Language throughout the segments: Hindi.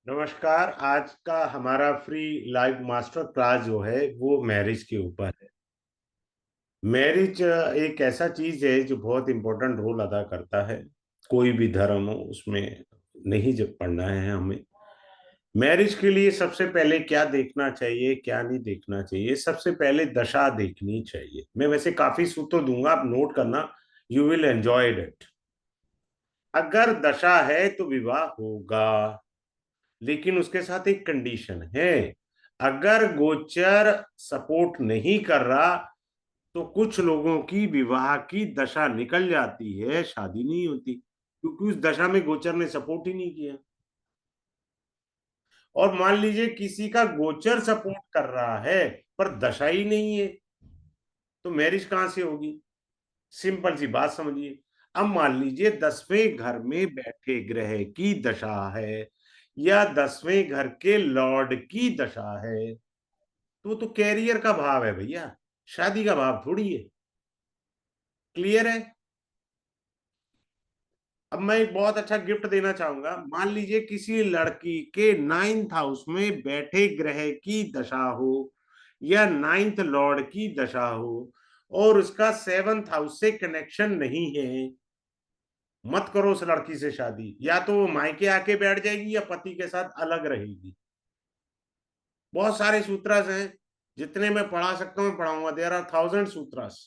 नमस्कार। आज का हमारा फ्री लाइव मास्टर क्लास जो है वो मैरिज के ऊपर है। मैरिज एक ऐसा चीज है जो बहुत इंपॉर्टेंट रोल अदा करता है। कोई भी धर्म हो उसमें नहीं जब पढ़ना है हमें। मैरिज के लिए सबसे पहले क्या देखना चाहिए क्या नहीं देखना चाहिए, सबसे पहले दशा देखनी चाहिए। मैं वैसे काफी सूत्र दूंगा, आप नोट करना। You will enjoy it. अगर दशा है तो विवाह होगा, लेकिन उसके साथ एक कंडीशन है। अगर गोचर सपोर्ट नहीं कर रहा तो कुछ लोगों की विवाह की दशा निकल जाती है, शादी नहीं होती, क्योंकि उस दशा में गोचर ने सपोर्ट ही नहीं किया। और मान लीजिए किसी का गोचर सपोर्ट कर रहा है पर दशा ही नहीं है, तो मैरिज कहां से होगी? सिंपल सी बात समझिए। अब मान लीजिए 10वें घर में बैठे ग्रह की दशा है या 10वें घर के लॉर्ड की दशा है, तो कैरियर का भाव है भैया, शादी का भाव थोड़ी है। क्लियर है? अब मैं एक बहुत अच्छा गिफ्ट देना चाहूंगा। मान लीजिए किसी लड़की के 9th हाउस में बैठे ग्रह की दशा हो या 9th लॉर्ड की दशा हो और उसका 7th हाउस से कनेक्शन नहीं है, मत करो उस लड़की से शादी। या तो वो मायके आके बैठ जाएगी या पति के साथ अलग रहेगी। बहुत सारे सूत्रस हैं, जितने मैं पढ़ा सकता हूँ पढ़ाऊंगा। There are 1000 sutras.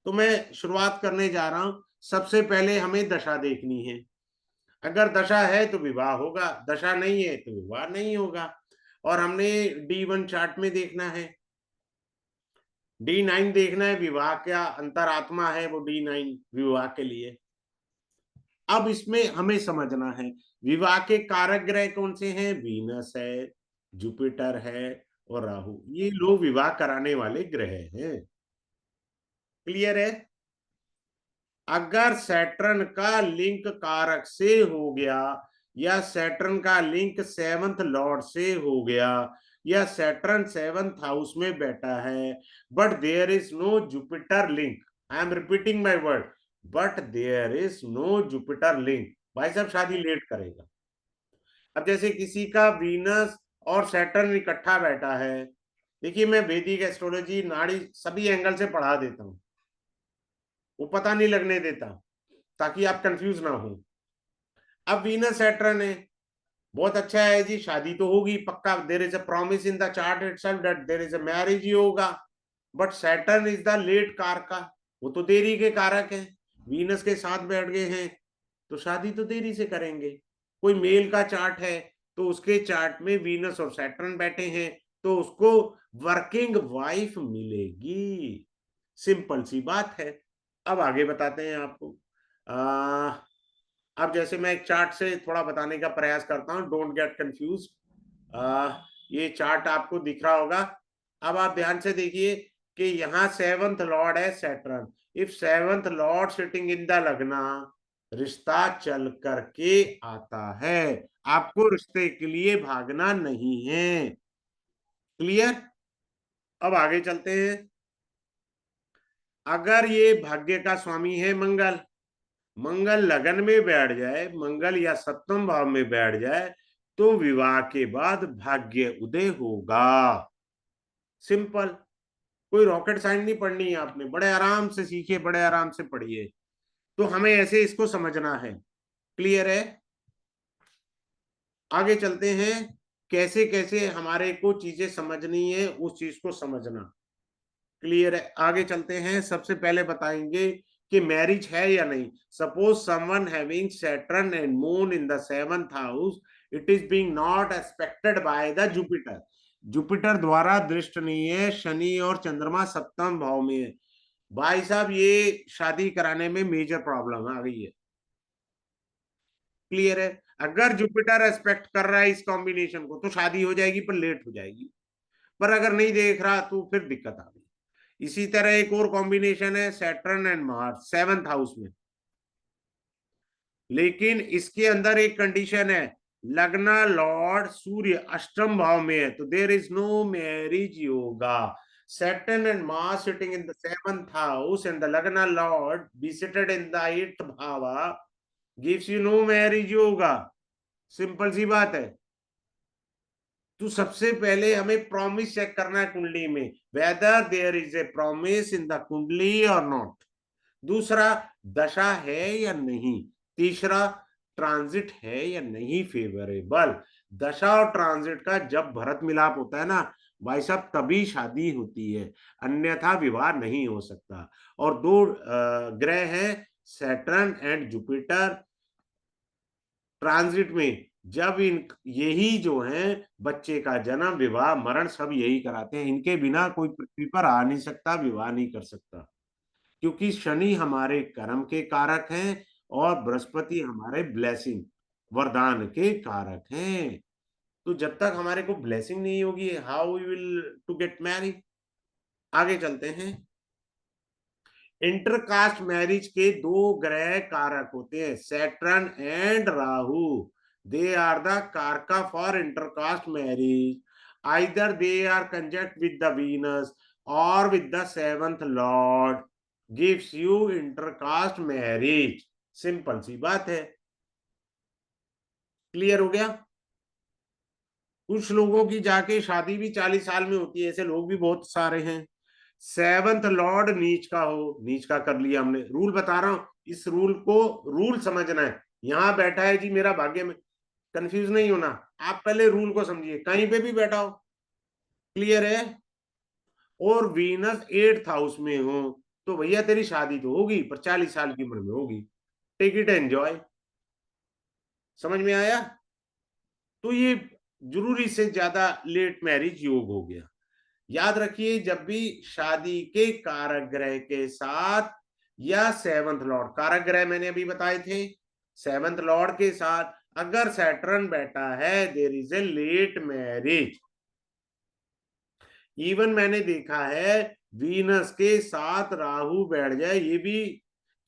तो मैं शुरुआत करने जा रहा हूं। सबसे पहले हमें दशा देखनी है। अगर दशा है तो विवाह होगा, दशा नहीं है तो विवाह नहीं होगा। और हमने D1 चार्ट में देखना है, D9 देखना है, विवाह क्या अंतरात्मा है वो D9 विवाह के लिए। अब इसमें हमें समझना है विवाह के कारक ग्रह कौन से हैं। वीनस है, जुपिटर है और राहु, ये लोग विवाह कराने वाले ग्रह हैं। क्लियर है? अगर सैटर्न का लिंक कारक से हो गया या सैटर्न का लिंक 7th लॉर्ड से हो गया या सैटर्न 7th हाउस में बैठा है but there is no Jupiter link, I am repeating my word, but there is no Jupiter link, भाई साहब शादी लेट करेगा। अब जैसे किसी का वीनस और सैटर्न इकट्ठा बैठा है, देखिए मैं वैदिक एस्ट्रोलॉजी नाड़ी सभी एंगल से पढ़ा देता हूँ, वो पता नहीं लगने देता, ताकि आप कंफ्यूज ना हो। अब वीनस सैटर्न है, बहुत अच्छा है जी, शादी तो होगी पक्का। There is a promise in the chart itself that there is a marriage ही होगा। But Saturn is the late karaka, वो तो देरी के कारक है। वीनस के साथ बैठ गए हैं तो शादी तो देरी से करेंगे। कोई मेल का चार्ट है तो उसके चार्ट में वीनस और सैटर्न बैठे हैं तो उसको वर्किंग वाइफ मिलेगी। सिंपल सी बात है। अब आगे बताते हैं आपको। अब जैसे मैं एक चार्ट से थोड़ा बताने का प्रयास करता हूँ, डोंट गेट कंफ्यूज। ये चार्ट आपको दिख रहा होगा। अब आप ध्यान से देखिए कि यहाँ 7th लॉर्ड है Saturn. If 7th Lord sitting in the लग्ना, रिश्ता चल करके आता है, आपको रिश्ते के लिए भागना नहीं है। क्लियर? अब आगे चलते हैं। अगर ये भाग्य का स्वामी है मंगल, मंगल लगन में बैठ जाए, मंगल या 7वें भाव में बैठ जाए, तो विवाह के बाद भाग्य उदय होगा। सिंपल। कोई रॉकेट साइंस नहीं पढ़नी है आपने, बड़े आराम से सीखिए, बड़े आराम से पढ़िए। तो हमें ऐसे इसको समझना है। क्लियर है? आगे चलते हैं। कैसे कैसे हमारे को चीजें समझनी है, उस चीज को समझना। क्लियर है? आगे चलते हैं। सबसे पहले बताएंगे कि मैरिज है या नहीं। Suppose someone having Saturn and moon in the 7th house, it is being not expected by the Jupiter. Jupiter द्वारा दृष्ट नहीं है, शनि और चंद्रमा 7वें भाव में है। भाई साहब ये शादी कराने में मेजर प्रॉब्लम आ गई है। क्लियर है? अगर जुपिटर एक्सपेक्ट कर रहा है इस कॉम्बिनेशन को तो शादी हो जाएगी पर लेट हो जाएगी। पर अगर नहीं देख रहा तो फिर दिक्कत आ गई। इसी तरह एक और कॉम्बिनेशन है Saturn and Mars 7th house में, लेकिन इसके अंदर एक कंडीशन है, लग्ना लॉर्ड सूर्य 8वें भाव में है, तो there is no marriage yoga. Saturn and Mars sitting in the 7th house and the Lagna Lord be seated in the 8th bhava gives you no marriage yoga। Simple सी बात है। तो सबसे पहले हमें प्रॉमिस चेक करना है कुंडली में, whether there is a promise in the kundli और नॉट। दूसरा, दशा है या नहीं। तीसरा, ट्रांजिट है या नहीं फेवरेबल। दशा और ट्रांजिट का जब भरत मिलाप होता है ना भाई साहब, तभी शादी होती है, अन्यथा विवाह नहीं हो सकता। और दो ग्रह हैं, सैटर्न एंड जुपिटर। ट्रांजिट में जब इन यही जो है बच्चे का जन्म, विवाह, मरण सब यही कराते हैं। इनके बिना कोई पृथ्वी पर आ नहीं सकता, विवाह नहीं कर सकता, क्योंकि शनि हमारे कर्म के कारक हैं और बृहस्पति हमारे ब्लेसिंग, वरदान के कारक हैं। तो जब तक हमारे को ब्लेसिंग नहीं होगी, how we will to get married. आगे चलते हैं। इंटरकास्ट मैरिज के दो ग्रह कारक होते हैं, Saturn and Rahu. They are the karaka for intercaste marriage. Either they are conjunct with the Venus और with the seventh lord gives you intercaste marriage. Simple सी बात है, क्लियर हो गया। कुछ लोगों की जाके शादी भी 40 साल में होती है, ऐसे लोग भी बहुत सारे हैं। सेवंथ लॉर्ड नीच का हो, नीच का कर लिया हमने। रूल बता रहा हूं, इस रूल को रूल समझना है। यहां बैठा है जी मेरा भाग्य में, कंफ्यूज नहीं होना। आप पहले रूल को समझिए, कहीं पे भी बैठा हो, क्लियर है। और वीनस 8th हाउस में हो तो भैया तेरी शादी तो होगी, पर 40 साल की उम्र में होगी। Take it enjoy. समझ में आया। तो ये जरूरी से ज्यादा लेट मैरिज योग हो गया। याद रखिए, जब भी शादी के कारक ग्रह के साथ या सेवंथ लॉर्ड, कारक ग्रह मैंने अभी बताए थे, सेवंथ लॉर्ड के साथ अगर सैटर्न बैठा है, there is a late marriage. Even मैंने देखा है वीनस के साथ राहु बैठ जाए, ये भी,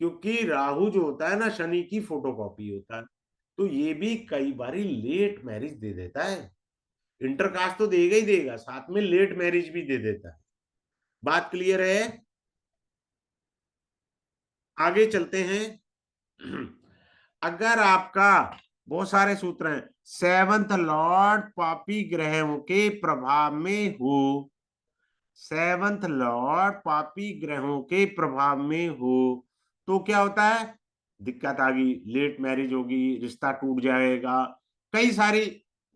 क्योंकि राहु जो होता है ना शनि की फोटोकॉपी होता है, तो ये भी कई बारी लेट मैरिज दे देता है। इंटरकास्ट तो देगा ही देगा, साथ में लेट मैरिज भी दे देता है। बात क्लियर है। आगे चलते हैं। अगर आपका, बहुत सारे सूत्र हैं, सेवंथ लॉर्ड पापी ग्रहों के प्रभाव में हो, सेवंथ लॉर्ड पापी ग्रहों के प्रभाव में हो तो क्या होता है, दिक्कत आ गई, लेट मैरिज होगी, रिश्ता टूट जाएगा, कई सारी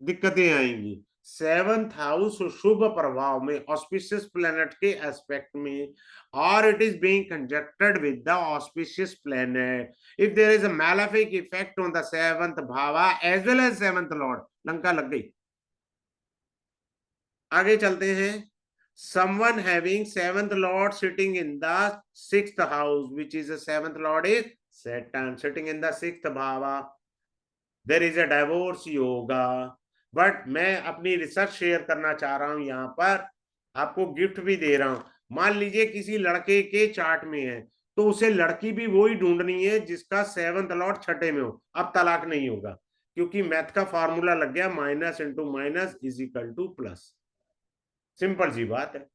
दिक्कतें आएंगी। सेवंथ हाउस शुभ प्रभाव में ऑस्पिशियस प्लैनेट के एस्पेक्ट में, और it is being conjuncted with the auspicious planet, if there is a malefic effect on the seventh bhava as well as seventh lord, Lanka लग गई। आगे चलते हैं। Someone having seventh lord sitting in the sixth house, which is the seventh lord is Saturn, sitting in the sixth bhava, there is a divorce yoga। But मैं अपनी रिसर्च शेयर करना चाह रहा हूं, यहाँ पर आपको गिफ्ट भी दे रहा हूं। मान लीजिए किसी लड़के के चार्ट में है, तो उसे लड़की भी वही ढूंढनी है जिसका सेवंथ लॉर्ड छठे में हो। अब तलाक नहीं होगा, क्योंकि मैथ का फॉर्मूला लग गया, minus into minus is equal to plus. Simple सी बात है,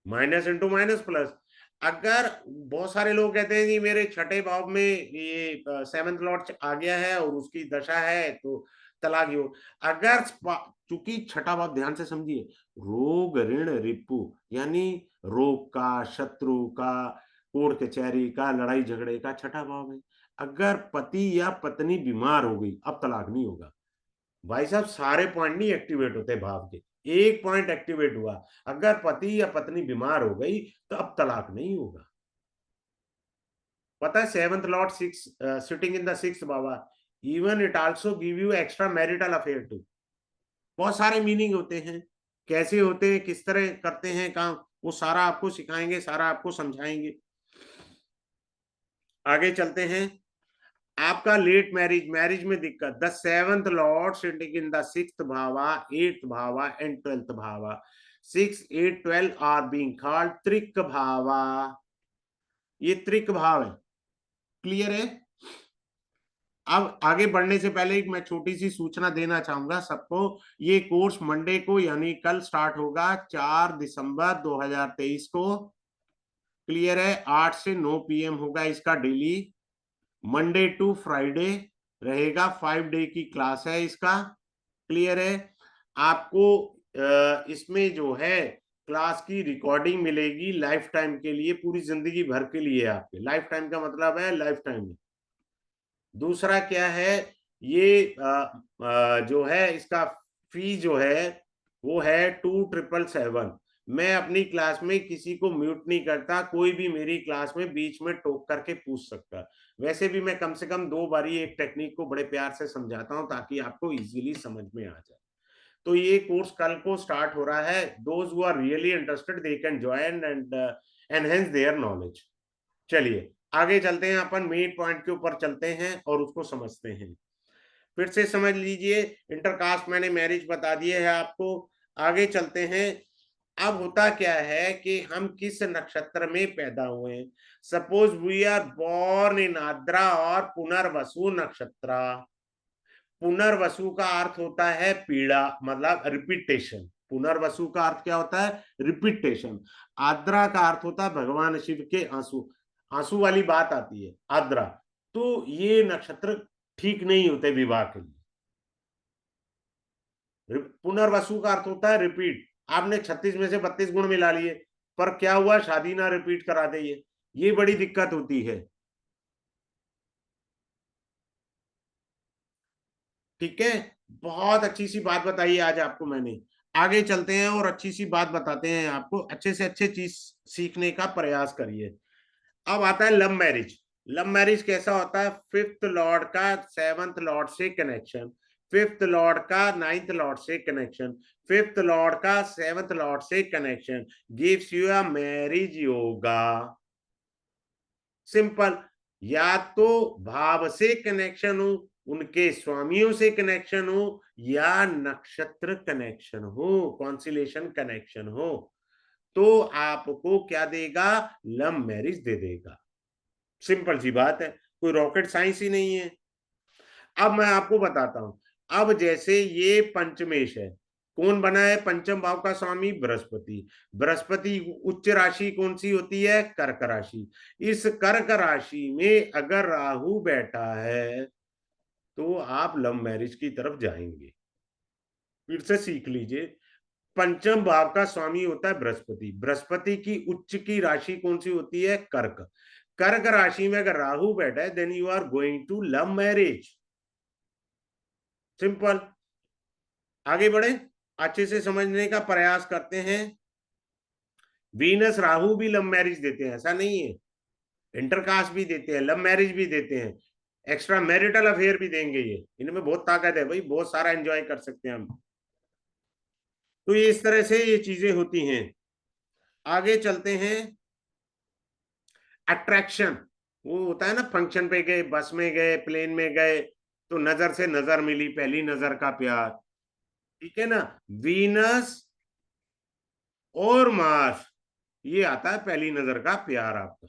माइनस इंटू माइनस प्लस। अगर बहुत सारे लोग कहते हैं जी मेरे छठे भाव में ये सेवंथ लॉर्ड आ गया है और उसकी दशा है तो तलाक ही हो। अगर चूंकि छठा भाव, ध्यान से समझिए, रोग ऋण रिपु, यानी रोग का, शत्रु का, कोर्ट कचहरी का, लड़ाई झगड़े का छठा भाव है। अगर पति या पत्नी बीमार हो गई, अब तलाक नहीं होगा। भाई साहब सारे पॉइंट नहीं एक्टिवेट होते भाव के, एक पॉइंट एक्टिवेट हुआ, अगर पति या पत्नी बीमार हो गई तो अब तलाक नहीं होगा। पता है, seventh lord six sitting in the six बाबा, even it also give you extra marital affair too. बहुत सारे मीनिंग होते हैं, कैसे होते हैं, किस तरह करते हैं काम, वो सारा आपको सिखाएंगे, सारा आपको समझाएंगे। आगे चलते हैं। आपका लेट मैरिज, मैरिज में दिक्कत, the seventh lord sitting in the sixth bhava, eighth bhava and 12th bhava, 6 8 12 are being called trik bhava. ये त्रिक भाव है, क्लियर है। अब आगे बढ़ने से पहले एक मैं छोटी सी सूचना देना चाहूंगा सबको। ये कोर्स मंडे को यानी कल स्टार्ट होगा, 4 दिसंबर 2023 को, क्लियर है। 8 से 9 PM होगा इसका डेली, मंडे टू फ्राइडे रहेगा, 5 डे की क्लास है इसका, क्लियर है। आपको इसमें जो है क्लास की रिकॉर्डिंग मिलेगी लाइफ टाइम के लिए, पूरी जिंदगी भर के लिए। आपके लाइफ टाइम का मतलब है लाइफ टाइम। दूसरा क्या है, ये जो है इसका फी जो है वो है 2777। मैं अपनी क्लास में किसी को म्यूट नहीं करता, कोई भी मेरी क्लास में बीच में टोक करके पूछ सकता है। वैसे भी मैं कम से कम 2 बारी एक टेक्निक को बड़े प्यार से समझाता हूं ताकि आपको इजीली समझ में आ जाए। तो ये कोर्स कल को स्टार्ट हो रहा है। Those who are really interested they can join and enhance their knowledge. चलिए आगे चलते हैं, अपन मेन पॉइंट के ऊपर चलते हैं और उसको समझते हैं। फिर से समझ लीजिए, इंटरकास्ट मैंने मैरिज बता दिए है आपको। आगे चलते हैं। अब होता क्या है कि हम किस नक्षत्र में पैदा हुए। Suppose we are born in Ardra और पुनर्वसु नक्षत्र। पुनर्वसु का अर्थ होता है पीड़ा, मतलब रिपीटेशन। पुनर्वसु का अर्थ क्या होता है? रिपीटेशन। आद्रा का अर्थ होता है भगवान शिव के आंसू, आंसू वाली बात आती है आद्रा। तो ये नक्षत्र ठीक नहीं होते विवाह के लिए। पुनर्वसु का अर्थ होता है रिपीट। आपने 36 में से 32 गुण मिला लिए, पर क्या हुआ? शादी ना रिपीट करा दे, ये बड़ी दिक्कत होती है। ठीक है, बहुत अच्छी सी बात बताई आज आपको मैंने। आगे चलते हैं और अच्छी सी बात बताते हैं आपको, अच्छे से अच्छे चीज सीखने का प्रयास करिए। अब आता है लव मैरिज। लव मैरिज कैसा होता है? फिफ्थ लॉर्ड का सेवंथ लॉर्ड से कनेक्शन, फिफ्थ लॉर्ड का नाइन्थ लॉर्ड से कनेक्शन, फिफ्थ लॉर्ड का सेवंथ लॉर्ड से connection gives you a marriage yoga. Simple. या तो भाव से कनेक्शन हो, उनके स्वामियों से कनेक्शन हो, या नक्षत्र कनेक्शन हो, कॉन्सिलेशन कनेक्शन हो, तो आपको क्या देगा? लव मैरिज दे देगा। सिंपल सी बात है, कोई रॉकेट साइंस ही नहीं है। अब मैं आपको बताता हूं। अब जैसे ये पंचमेश है, कौन बना है पंचम भाव का स्वामी? बृहस्पति। बृहस्पति उच्च राशि कौन सी होती है? कर्क राशि। इस कर्क राशि में अगर राहु बैठा है तो आप लव मैरिज की तरफ जाएंगे। फिर से सीख लीजिए, पंचम भाव का स्वामी होता है बृहस्पति। बृहस्पति की उच्च की राशि कौन सी होती है? कर्क। कर्क राशि में अगर राहु बैठा है then you are going to love marriage. Simple. आगे बढ़े, अच्छे से समझने का प्रयास करते हैं। वीनस राहु भी लव मैरिज देते हैं, ऐसा नहीं है। इंटरकास्ट भी देते हैं, लव मैरिज भी देते हैं, एक्स्ट्रा मैरिटल अफेयर भी देंगे। ये इनमें बहुत ताकत है भाई, बहुत सारा एंजॉय कर सकते हैं हम। तो ये इस तरह से ये चीजें होती हैं। आगे चलते हैं। अट्रैक्शन, वो होता है ना, फंक्शन पे गए, बस में गए, प्लेन में गए, तो नजर से नजर मिली, पहली नजर का प्यार। ठीक है ना? वीनस और मार्स, ये आता है पहली नजर का प्यार आपका।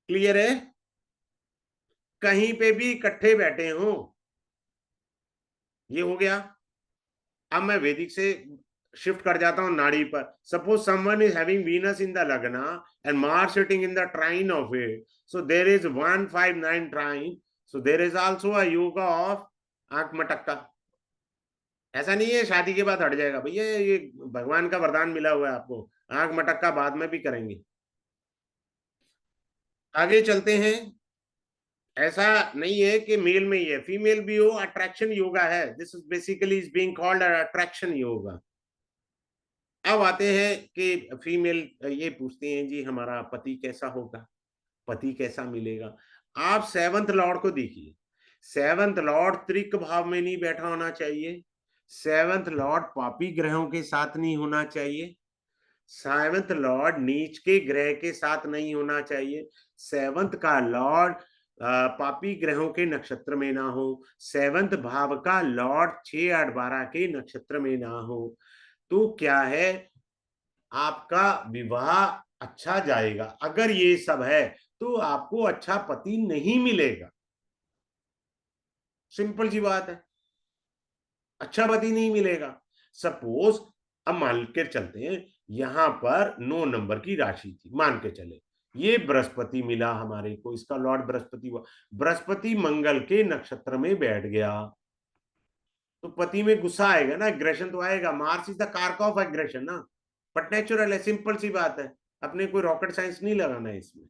क्लियर है? कहीं पे भी इकट्ठे बैठे हो, ये हो गया। अब मैं वैदिक से शिफ्ट कर जाता हूं नाड़ी पर। Suppose someone is having Venus in the lagna and Mars sitting in the trine of it, so there is 159 trine, so there is also a yoga of आंख मटक्का। ऐसा नहीं है शादी के बाद हट जाएगा भैया, ये भगवान का वरदान मिला हुआ है आपको। आंख मटक्का बाद में भी करेंगे। आगे चलते हैं। ऐसा नहीं है कि मेल में ही है, फीमेल भी हो, अट्रैक्शन योगा है। This is basically is being called attraction yoga. अब आते हैं कि फीमेल ये पूछती हैं जी हमारा पति कैसा होगा, पति कैसा मिलेगा। आप सेवंथ लॉर्ड को देखिए। सेवंथ लॉर्ड त्रिक भाव में नहीं बैठा होना चाहिए। सेवंथ लॉर्ड पापी ग्रहों के साथ नहीं होना चाहिए। सेवंथ लॉर्ड नीच के ग्रह के साथ नहीं होना चाहिए। सेवंथ का लॉर्ड पापी ग्रहों के नक्षत्र में ना हो। सेवंथ भाव का लॉर्ड 6, 8, 12 के नक्षत्र में ना हो। तो क्या है, आपका विवाह अच्छा जाएगा। अगर ये सब है तो आपको अच्छा पति नहीं मिलेगा। सिंपल सी बात है, अच्छा पति नहीं मिलेगा। सपोज अब मान के चलते हैं, यहां पर 9 नंबर की राशि थी, मान के चले ये बृहस्पति मिला हमारे को, इसका लॉर्ड बृहस्पति हुआ। बृहस्पति मंगल के नक्षत्र में बैठ गया। तो पति में गुस्सा आएगा ना, एग्रेशन तो आएगा। मार्स इज द कारक ऑफ एग्रेशन ना, बट नेचुरल है, सिंपल सी बात है। अपने कोई रॉकेट साइंस नहीं लगाना है इसमें,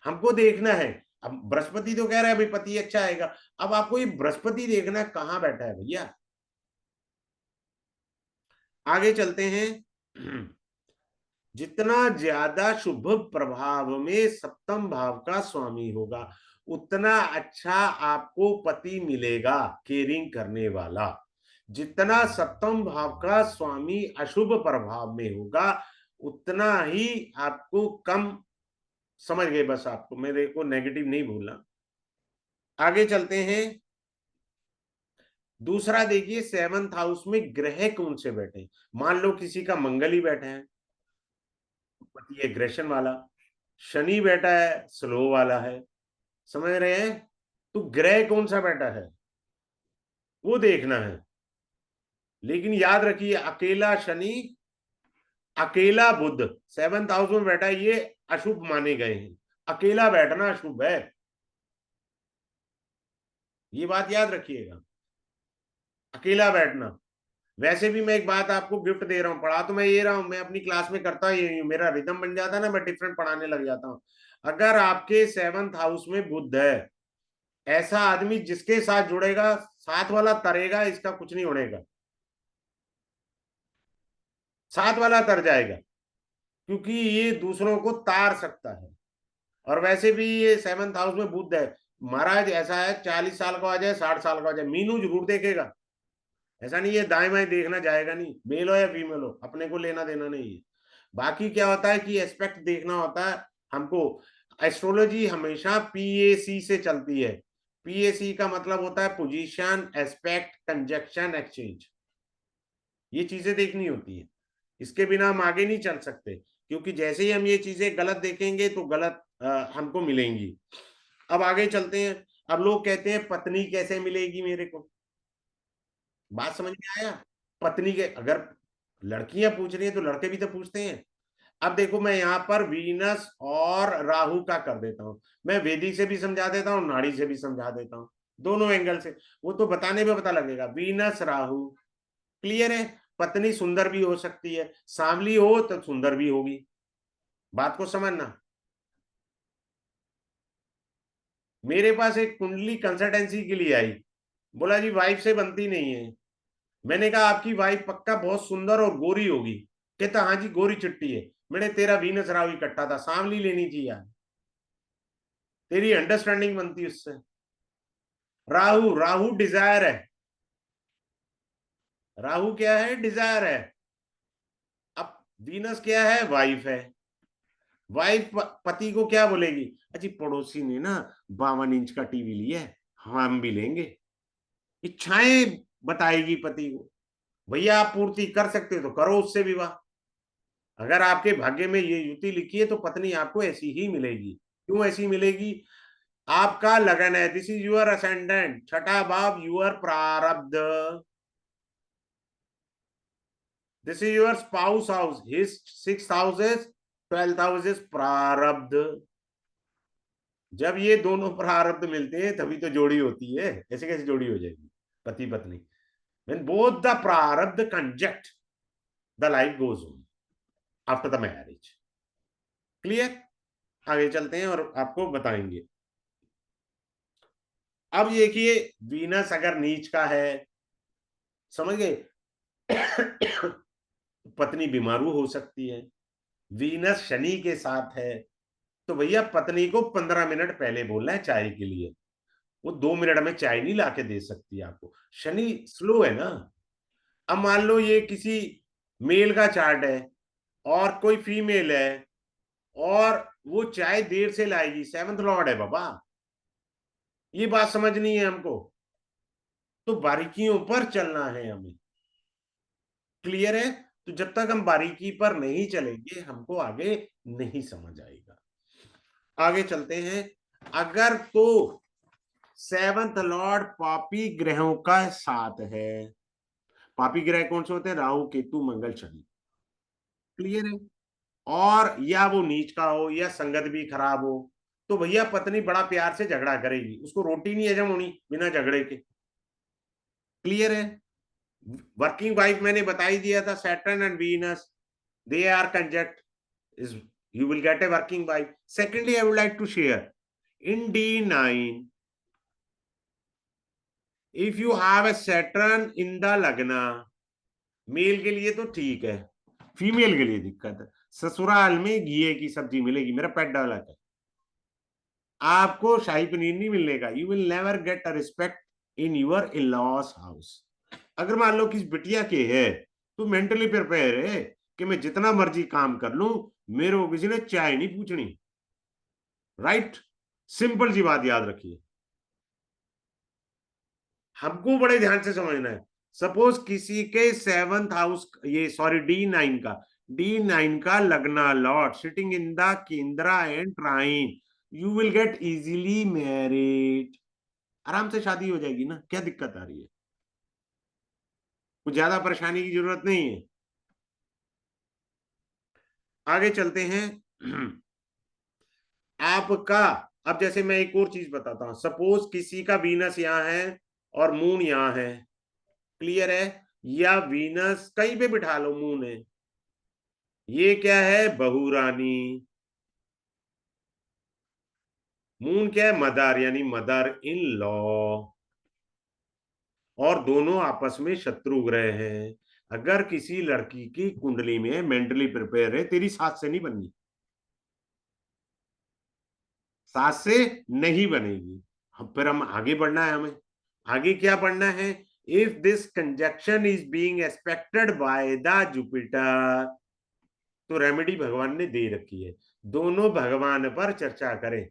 हमको देखना है। अब बृहस्पति तो कह रहा है भाई पति अच्छा आएगा, अब आपको ये बृहस्पति देखना है कहाँ बैठा है भैया। आगे चलते हैं। जितना ज्यादा शुभ प्रभाव में सप्तम भाव का स्वामी होगा, उतना अच्छा आपको पति मिलेगा, केयरिंग करने वाला। जितना सप्तम भाव का स्वामी अशुभ प्रभाव में होगा, उतना ही आपको कम, समझ गए बस, आपको मेरे को नेगेटिव नहीं भूलना। आगे चलते हैं। दूसरा देखिए, सेवंथ हाउस में ग्रह कौन से बैठे। मान लो किसी का मंगल ही बैठे हैं, पति एग्रेशन वाला, शनि बैठा है स्लो वाला है, समझ रहे हैं। तो ग्रह कौन सा बैठा है वो देखना है। लेकिन याद रखिए, अकेला शनि, अकेला बुध सेवंथ हाउस में बैठा है, ये अशुभ माने गए हैं। अकेला बैठना अशुभ है, ये बात याद रखिएगा, अकेला बैठना। वैसे भी मैं एक बात आपको गिफ्ट दे रहा हूँ, पढ़ा तो मैं ये रहा हूँ, मैं अपनी क्लास में करता ही, मेरा रिदम बन जाता है ना, मैं डिफरेंट पढ़ाने लग जाता हूँ। अगर आपके सेवंथ हाउस में बुध है, ऐसा आदमी जिसके साथ जुड़ेगा, साथ वाला तरेगा, इसका कुछ नहीं होनेगा, साथ वाला तर जाएगा, क्योंकि ये दूसरों को तार सकता है। और वैसे भी ये सेवंथ हाउस में बुध है, महाराज ऐसा है 40 साल का आ जाए, 60 साल का आ जाए, मीनू जरूर देखेगा। ऐसा नहीं है दाएं बाएं देखना जाएगा नहीं, मेल हो या फीमेल हो, अपने को लेना देना नहीं है। बाकी क्या होता है कि एस्पेक्ट देखना होता है हमको। एस्ट्रोलॉजी हमेशा पीएसी से चलती है। पीएसी का मतलब होता है पोजीशन, एस्पेक्ट, कंजक्शन, एक्सचेंज, ये चीजें देखनी होती है। इसके बिना हम आगे नहीं चल सकते, क्योंकि जैसे ही हम ये चीजें गलत देखेंगे तो गलत हमको मिलेंगी। अब आगे चलते हैं। अब लोग कहते हैं पत्नी कैसे मिलेगी मेरे को, बात समझ में आया। पत्नी के, अगर लड़कियां पूछ रही हैं तो लड़के भी तो पूछते हैं। अब देखो, मैं यहाँ पर वीनस और राहु का कर देता हूँ, मैं वेदी से भी समझा देता हूँ, नाड़ी से भी समझा देता हूँ, दोनों एंगल से। वो तो बताने में पता लगेगा, वीनस राहु, क्लियर है। पत्नी सुंदर भी हो सकती है, सांवली हो तो सुंदर भी होगी, बात को समझना। मेरे पास एक कुंडली कंसल्टेंसी के लिए आई, बोला जी वाइफ से बनती नहीं है। मैंने कहा आपकी वाइफ पक्का बहुत सुंदर और गोरी होगी। कहता हाँ जी गोरी चिट्टी है। मैंने, तेरा वीनस राहु इकट्ठा था, सांवली लेनी चाहिए यार, तेरी अंडरस्टैंडिंग बनती उससे। राहु, राहु डिजायर है, राहु क्या है, डिजायर है। अब वीनस क्या है, वाइफ है। वाइफ पति को क्या बोलेगी, अजी पड़ोसी ने ना 52 इंच का टीवी लिया है, हम भी लेंगे। इच्छाएं बताएगी पति को। भैया आप पूर्ति कर सकते हो तो करो उससे विवाह। अगर आपके भाग्य में ये युति लिखी है तो पत्नी आपको ऐसी ही मिलेगी। क्यों ऐसी मिलेगी, आपका लगन है, दिस इज यूर असेंडेंट, छठा भाव यूर प्रारब्ध, this is your spouse house, his 6th house is 12th house is प्रारब्ध। जब ये दोनों प्रारब्ध मिलते हैं तभी तो जोड़ी होती है, ऐसे कैसे जोड़ी हो जाएगी पति पत्नी। when both the प्रारब्ध कंजक्ट, the life goes on after the marriage, clear. आगे चलते हैं और आपको बताएंगे। अब देखिए, वीनस अगर नीच का है, समझ गए, पत्नी बीमारू हो सकती है। वीनस शनि के साथ है, तो भैया पत्नी को 15 मिनट पहले बोलना है चाय के लिए, वो 2 मिनट में चाय नहीं लाके दे सकती आपको, शनि स्लो है ना। अब मान लो ये किसी मेल का चार्ट है और कोई फीमेल है, और वो चाय देर से लाएगी, 7th लॉर्ड है बाबा, ये बात समझनी है हमको। तो बारीकियों पर चलना है हमें, क्लियर है। तो जब तक हम बारीकी पर नहीं चलेंगे हमको आगे नहीं समझ आएगा। आगे चलते हैं। अगर तो 7th लॉर्ड पापी ग्रहों का साथ है, पापी ग्रह कौन से होते हैं, राहु केतु मंगल शनि, क्लियर है। और या वो नीच का हो या संगत भी खराब हो, तो भैया पत्नी बड़ा प्यार से झगड़ा करेगी, उसको रोटी नहीं हजम होनी बिना झगड़े के, क्लियर है। वर्किंग वाइफ मैंने बता ही दिया था, Saturn and Venus, they are conjunct, is you will get a working wife. Secondly, I would like to share in D9, if you have a Saturn in the Lagna, male के लिए तो ठीक है, फीमेल के लिए दिक्कत है। ससुराल में घिए की सब्जी मिलेगी, मेरा पेट डेवलप है, आपको शाही पनीर नहीं मिलने का। You will never get a respect in you're in loss house. अगर मान लो किस बिटिया के है तो मेंटली प्रिपेयर है कि मैं जितना मर्जी काम कर लूं, मेरे को किसी ने चाय नहीं पूछनी। राइट, सिंपल सी बात याद रखिए, हमको बड़े ध्यान से समझना है। सपोज किसी के सेवंथ हाउस, ये सॉरी D9 का lagna lord sitting in the kendra and trine, you will get easily married, आराम से शादी हो जाएगी ना, क्या दिक्कत आ रही है, कुछ ज्यादा परेशानी की जरूरत नहीं है। आगे चलते हैं। आपका, अब जैसे मैं एक और चीज बताता हूं, सपोज किसी का वीनस यहाँ है और मून यहाँ है, क्लियर है, या वीनस कहीं पे बिठा लो, मून है, ये क्या है, बहुरानी। मून क्या है, मदर, यानी मदर इन लॉ, और दोनों आपस में शत्रु ग्रह हैं। अगर किसी लड़की की कुंडली में मेंटली प्रिपेयर है, तेरी सास से नहीं बननी, सास से नहीं बनेगी। फिर हम आगे बढ़ना है, हमें आगे क्या बढ़ना है, if this conjunction is being expected by the Jupiter, तो रेमेडी भगवान ने दे रखी है, दोनों भगवान पर चर्चा करें,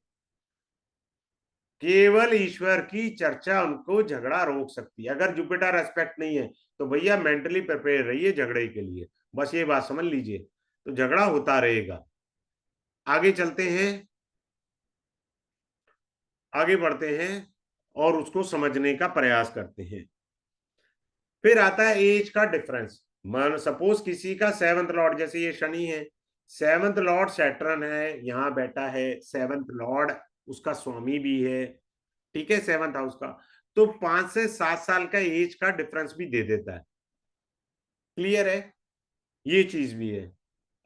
केवल ईश्वर की चर्चा उनको झगड़ा रोक सकती है। अगर जुपिटर एस्पेक्ट नहीं है तो भैया मेंटली प्रिपेयर रहिए झगड़े के लिए, बस ये बात समझ लीजिए, तो झगड़ा होता रहेगा। आगे चलते हैं, आगे बढ़ते हैं और उसको समझने का प्रयास करते हैं। फिर आता है एज का डिफरेंस। मान सपोज किसी का सेवंथ लॉर्ड, जैसे ये शनि है, सेवंथ लॉर्ड सैटर्न है, यहाँ बैठा है, सेवंथ लॉर्ड उसका स्वामी भी है, ठीक है, सेवंथ हाउस का, तो 5 से 7 साल का एज का डिफरेंस भी दे देता है, क्लियर है, ये चीज भी है।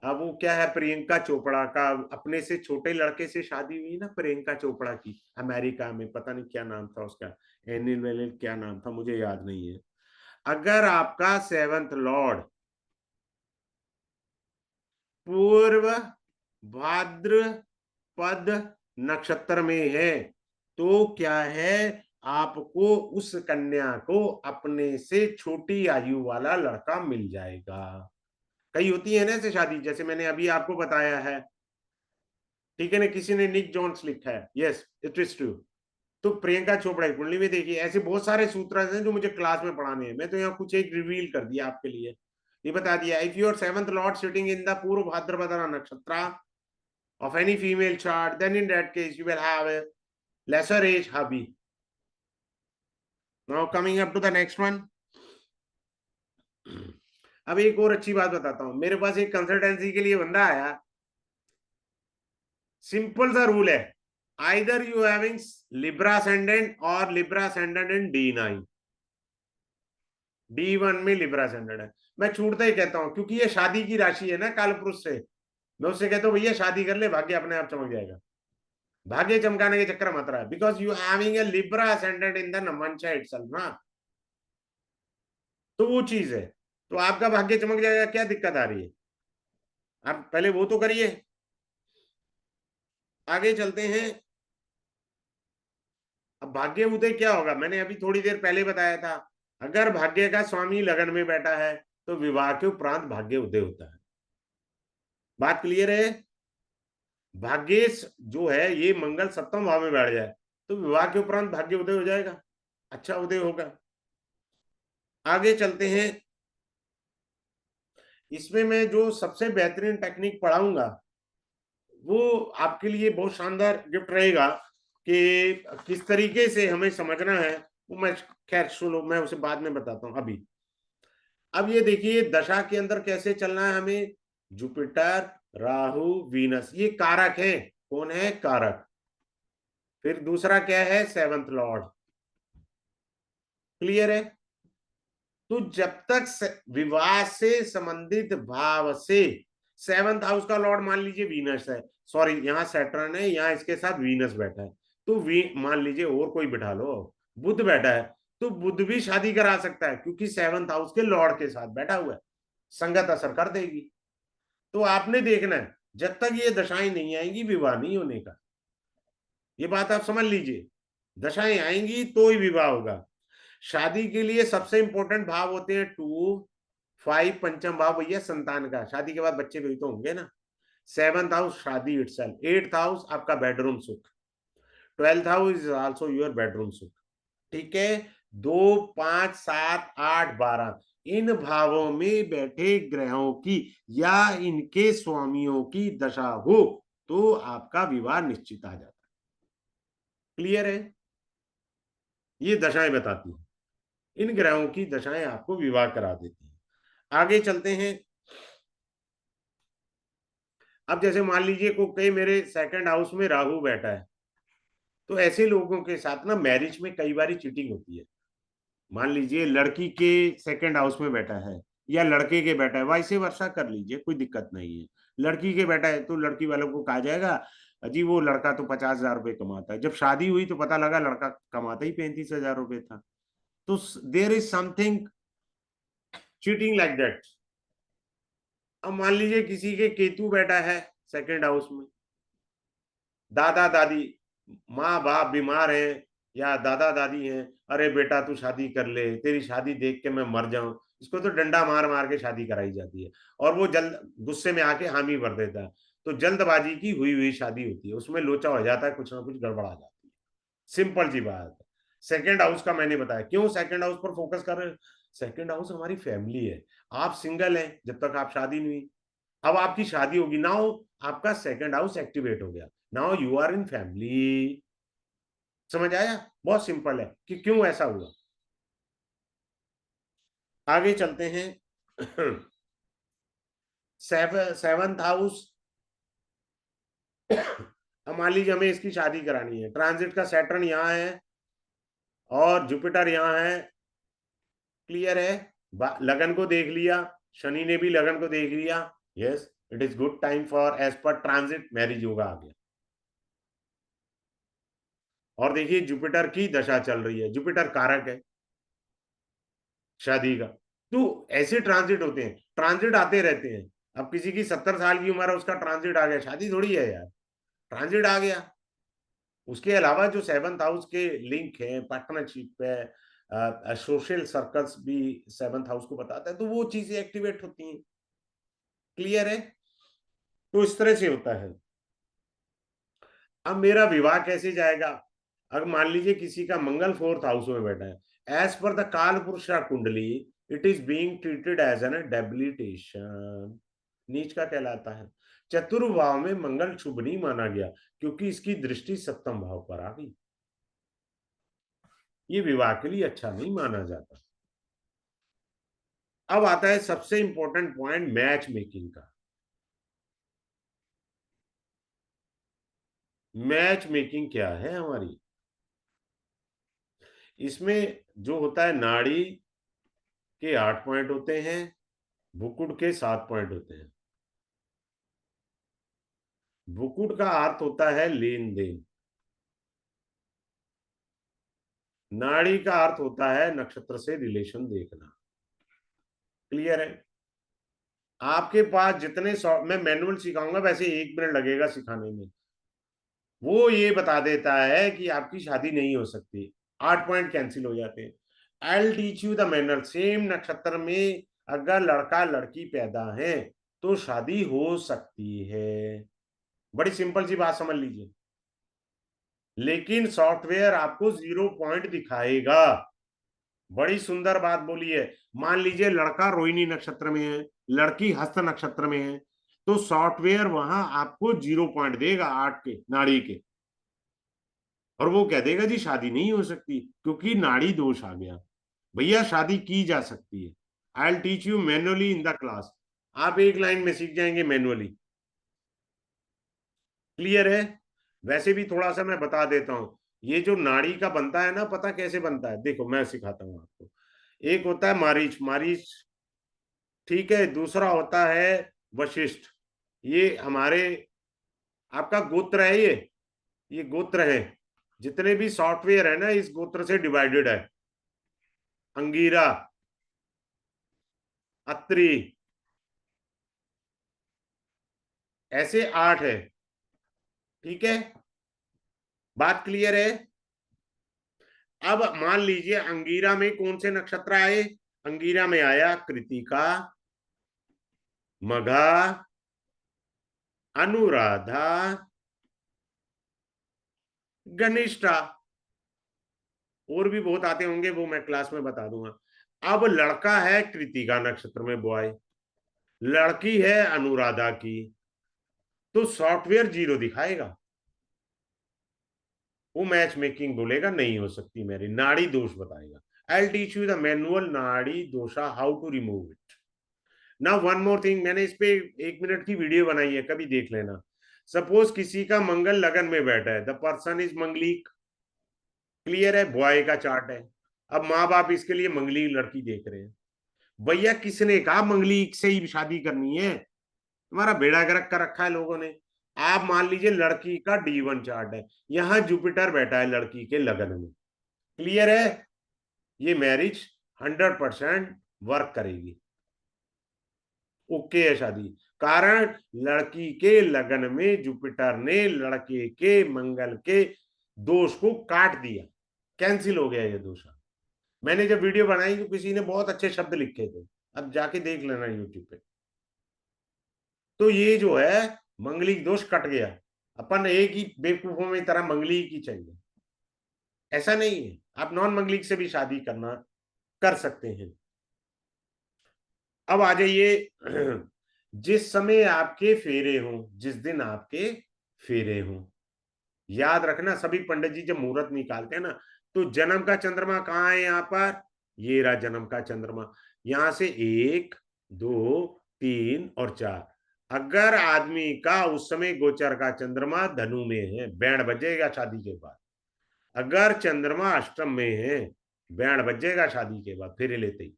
अब वो क्या है, प्रियंका चोपड़ा का अपने से छोटे लड़के से शादी हुई ना, प्रियंका चोपड़ा की, अमेरिका में, पता नहीं क्या नाम था उसका, एनिल वेलिल क्या नाम था मुझे याद नहीं है। अगर आपका सेवंथ लॉर्ड पूर्व भाद्रपद नक्षत्र में है, तो क्या है, आपको उस कन्या को अपने से छोटी आयु वाला लड़का मिल जाएगा। कई होती है ना ऐसे शादी, जैसे मैंने अभी आपको बताया है, ठीक है ना, किसी ने निक जॉन्स लिखा है, यस इट इज ट्रू। तो प्रियंका चोपड़ा की कुंडली में देखिए, ऐसे बहुत सारे सूत्र हैं जो मुझे क्लास में पढ़ाने हैं, मैं तो यहाँ कुछ एक रिवील कर दिया आपके लिए। ये बता दिया, if your seventh lord sitting in the पूर्व भाद्रपद नक्षत्र of any female chart, then in that case you will have a lesser age hubby. Now coming up to the next one. अब एक और अच्छी बात बताता हूं, मेरे पास एक कंसल्टेंसी के लिए बंदा आया, सिंपल सा रूल है, either you having Libra ascendant और लिब्रा असेंडेंट इन D9, D1 में लिब्रा असेंडेंट है, मैं छूटता ही कहता हूं, क्योंकि ये शादी की राशि है ना काल पुरुष से, मैं उससे कहता हूं भैया शादी कर ले, भाग्य अपने आप चमक जाएगा। भाग्य चमकाने के चक्कर मत रहा, because you having a Libra ascendant in the नमनचा इटसेल्फ ना, तो वो चीज है, तो आपका भाग्य चमक जाएगा, क्या दिक्कत आ रही है, आप पहले वो तो करिए। आगे चलते हैं। अब भाग्य उदय क्या होगा, मैंने अभी थोड़ी देर पहले बताया था, अगर भाग्य का स्वामी लगन में बैठा है तो विवाह के उपरांत भाग्य उदय होता है, बात क्लियर है। भाग्य जो है ये मंगल सप्तम भाव में बैठ जाए तो विवाह के उपरांत भाग्य उदय हो जाएगा, अच्छा उदय होगा। आगे चलते हैं, इसमें मैं जो सबसे बेहतरीन टेक्निक पढ़ाऊंगा वो आपके लिए बहुत शानदार गिफ्ट रहेगा, कि किस तरीके से हमें समझना है, वो मैं, खैर सुनो, मैं उसे बाद में बताता हूं अभी। अब ये देखिए दशा के अंदर कैसे चलना है हमें, जुपिटर, राहु, वीनस, ये कारक है, कौन है, कारक। फिर दूसरा क्या है, सेवंथ लॉर्ड, क्लियर है। तो जब तक विवाह से संबंधित भाव से 7th हाउस का लॉर्ड मान लीजिए वीनस है, सॉरी यहाँ सैटर्न है, यहाँ इसके साथ वीनस बैठा है, तो मान लीजिए और कोई बिठा लो, बुध बैठा है, तो बुध भी शादी करा सकता है क्योंकि 7th हाउस के लॉर्ड के साथ बैठा हुआ है, संगत असर कर देगी। तो आपने देखना है जब तक ये दशाएं नहीं आएंगी विवाह नहीं होने का, ये बात आप समझ लीजिए। दशाएं आएंगी तो ही विवाह होगा। शादी के लिए सबसे इंपॉर्टेंट भाव होते हैं 2, 5, पंचम भाव भैया संतान का, शादी के बाद बच्चे भी तो होंगे ना। 7th हाउस शादी इटसेल्फ, 8th हाउस आपका बेडरूम सुख, 12th house is also your bedroom सुख। ठीक है, 2, 5, 7, 8, 12 इन भावों में बैठे ग्रहों की या इनके स्वामियों की दशा हो तो आपका विवाह निश्चित आ जाता है। क्लियर है? ये दशाएं बताती हैं, इन ग्रहों की दशाएं आपको विवाह करा देती हैं। आगे चलते हैं। अब जैसे मान लीजिए को कई मेरे 2nd हाउस में राहु बैठा है, तो ऐसे लोगों के साथ ना मैरिज में कई बार चीटिंग होती है। मान लीजिए लड़की के 2nd हाउस में बैठा है या लड़के के बैठा है, वैसे वर्षा कर लीजिए, कोई दिक्कत नहीं है। लड़की के बैठा है तो लड़की वालों को कहा जाएगा जी वो लड़का तो 50,000 रुपए कमाता है, जब शादी हुई तो पता लगा लड़का कमाता ही 35,000 रुपए था। तो there is something cheating like that. अब मान लीजिए किसी के केतु बैठा है 2nd हाउस में, दादा दादी, माँ बाप बीमार है या दादा दादी हैं, अरे बेटा तू शादी कर ले, तेरी शादी देख के मैं मर जाऊं, इसको तो डंडा मार मार के शादी कराई जाती है और वो जल्द गुस्से में आके हामी भर देता है। तो जल्दबाजी की हुई हुई शादी होती है, उसमें लोचा हो जाता है, कुछ ना कुछ गड़बड़ा जाती है। सिंपल सी बात है। 2nd हाउस का मैंने बताया क्यों 2nd हाउस पर फोकस कर रहे हैं। 2nd हाउस हमारी फैमिली है। आप सिंगल हैं जब तक आप शादी नहीं हुई, अब आपकी शादी होगी, नाउ आपका 2nd हाउस एक्टिवेट हो गया, now you are in family. समझ आया? बहुत सिंपल है कि क्यों ऐसा हुआ। आगे चलते हैं। 7th हाउस, अब मान लीजिए हमें इसकी शादी करानी है, ट्रांजिट का सैटर्न यहाँ है और जुपिटर यहाँ है। क्लियर है? लगन को देख लिया, शनि ने भी लगन को देख लिया। Yes, it is good time for as per transit marriage होगा आगे। और देखिए जुपिटर की दशा चल रही है, जुपिटर कारक है शादी का। तो ऐसे ट्रांजिट होते हैं, ट्रांजिट आते रहते हैं। अब किसी की 70 साल की उम्र है, उसका ट्रांजिट आ गया, शादी थोड़ी है यार, ट्रांजिट आ गया। उसके अलावा जो 7th हाउस के लिंक है, पार्टनरशिप है, सोशल सर्कल्स भी 7th हाउस को बताता है, तो वो चीजें एक्टिवेट होती हैं। क्लियर है? तो इस तरह से होता है। अब मेरा विवाह कैसे जाएगा? अगर मान लीजिए किसी का मंगल 4th हाउस में बैठा है, as per the Kaal Purusha kundli it is being treated as an debilitation, नीच का कहलाता है। चतुर्भाव में मंगल शुभ नहीं माना गया क्योंकि इसकी दृष्टि 7th भाव पर आ गई, ये विवाह के लिए अच्छा नहीं माना जाता। अब आता है सबसे इंपॉर्टेंट पॉइंट, मैच मेकिंग का। मैच मेकिंग क्या है हमारी? इसमें जो होता है, नाड़ी के 8 पॉइंट होते हैं, भुकुट के 7 पॉइंट होते हैं। भुकुट का अर्थ होता है लेन देन, नाड़ी का अर्थ होता है नक्षत्र से रिलेशन देखना। क्लियर है? आपके पास जितने मैं मैनुअल सिखाऊंगा, वैसे 1 मिनट लगेगा सिखाने में, वो ये बता देता है कि आपकी शादी नहीं हो सकती, 8 पॉइंट कैंसिल हो जाते हैं। I will teach you the manner, same नक्षत्र में अगर लड़का लड़की पैदा है तो शादी हो सकती है। बड़ी सिंपल सी बात समझ लीजिए, लेकिन सॉफ्टवेयर आपको 0 पॉइंट दिखाएगा। बड़ी सुंदर बात बोली है। मान लीजिए लड़का रोहिणी नक्षत्र में है, लड़की हस्त नक्षत्र में है, तो सॉफ्टवेयर वहां आपको 0 पॉइंट देगा 8 के नाड़ी के, और वो कह देगा जी शादी नहीं हो सकती क्योंकि नाड़ी दोष आ गया। भैया शादी की जा सकती है। I will teach you manually in the class, आप एक लाइन में सीख जाएंगे मैनुअली। क्लियर है? वैसे भी थोड़ा सा मैं बता देता हूं, ये जो नाड़ी का बनता है ना, पता कैसे बनता है? देखो मैं सिखाता हूं आपको। एक होता है मारीच, मारीच, ठीक है। दूसरा होता है वशिष्ठ। ये हमारे, आपका गोत्र है, ये गोत्र है। जितने भी सॉफ्टवेयर है ना, इस गोत्र से डिवाइडेड है। अंगीरा, अत्रि, ऐसे 8 है। ठीक है, बात क्लियर है। अब मान लीजिए अंगीरा में कौन से नक्षत्र आए? अंगीरा में आया कृतिका, मघा, अनुराधा, घनिष्ठा। और भी बहुत आते होंगे, वो मैं क्लास में बता दूंगा। अब लड़का है कृतिका नक्षत्र में बॉय, लड़की है अनुराधा की, तो सॉफ्टवेयर 0 दिखाएगा। वो मैच मेकिंग बोलेगा नहीं हो सकती मेरी, नाड़ी दोष बताएगा। I teach you the manual नाड़ी दोषा, हाउ टू रिमूव इट। ना वन मोर थिंग, मैंने इस पे 1 मिनट की वीडियो बनाई है, कभी देख लेना। सपोज किसी का मंगल लगन में बैठा है, the person is manglik, clear है, बॉय का चार्ट है। अब माँ बाप इसके लिए मंगली लड़की देख रहे हैं। भैया किसने कहा मंगलिक से ही शादी करनी है? तुम्हारा बेड़ा गर्क कर रखा है लोगों ने। आप मान लीजिए लड़की का D1 चार्ट है, यहाँ जुपिटर बैठा है लड़की के लगन में, क्लियर है, ये मैरिज 100% वर्क करेगी, ओके है शादी। कारण लड़की के लगन में जुपिटर ने लड़के के मंगल के दोष को काट दिया, कैंसिल हो गया ये दोष। मैंने जब वीडियो बनाई तो किसी ने बहुत अच्छे शब्द लिखे थे, अब जाके देख लेना यूट्यूब पे। तो ये जो है मंगलिक दोष कट गया। अपन एक ही बेवकूफों में तरह मंगलिक ही चाहिए, ऐसा नहीं है, आप नॉन मंगलिक से भी शादी करना कर सकते हैं। अब आ जाइए, जिस समय आपके फेरे हों, जिस दिन आपके फेरे हों, याद रखना सभी पंडित जी जब मुहूर्त निकालते हैं ना, तो जन्म का चंद्रमा कहाँ है? यहाँ पर, ये रहा जन्म का चंद्रमा। यहां से 1, 2, 3 और 4। अगर आदमी का उस समय गोचर का चंद्रमा धनु में है, बैंड बजेगा शादी के बाद। अगर चंद्रमा अष्टम में है, बैंड बजेगा शादी के बाद फेरे लेते ही।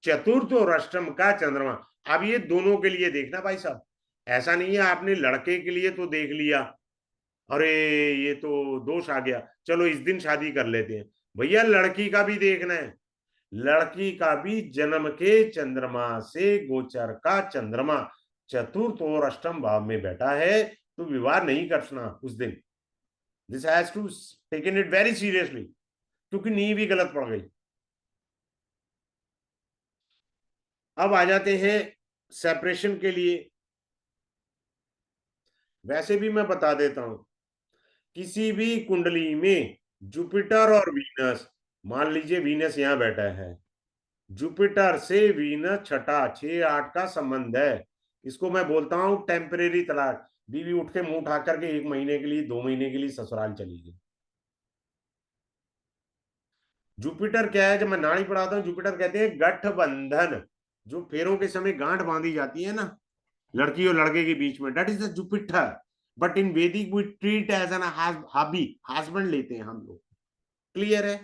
चतुर्थ और अष्टम का चंद्रमा, अब ये दोनों के लिए देखना भाई साहब, ऐसा नहीं है आपने लड़के के लिए तो देख लिया, अरे ये तो दोष आ गया, चलो इस दिन शादी कर लेते हैं। भैया लड़की का भी देखना है, लड़की का भी जन्म के चंद्रमा से गोचर का चंद्रमा चतुर्थ और अष्टम भाव में बैठा है, तो विवाह नहीं करना उस दिन। This has to taken it very seriously, क्योंकि नींव भी गलत पड़ गई। अब आ जाते हैं सेपरेशन के लिए। वैसे भी मैं बता देता हूं, किसी भी कुंडली में जुपिटर और वीनस, मान लीजिए वीनस यहां बैठा है, जुपिटर से वीनस छठा 6-8 का संबंध है, इसको मैं बोलता हूं टेम्परेरी तलाक। बीवी उठ के मुंह उठा करके 1 महीने के लिए 2 महीने के लिए ससुराल चली गई। जुपिटर क्या है? जब मैं नाड़ी पढ़ाता हूँ, जुपिटर कहते हैं गठबंधन, जो फेरों के समय गांठ बांधी जाती है ना लड़की और लड़के के बीच में, that is the Jupiter. But in Vedic we treat as an hobby, husband लेते हैं हम लोग, क्लियर है?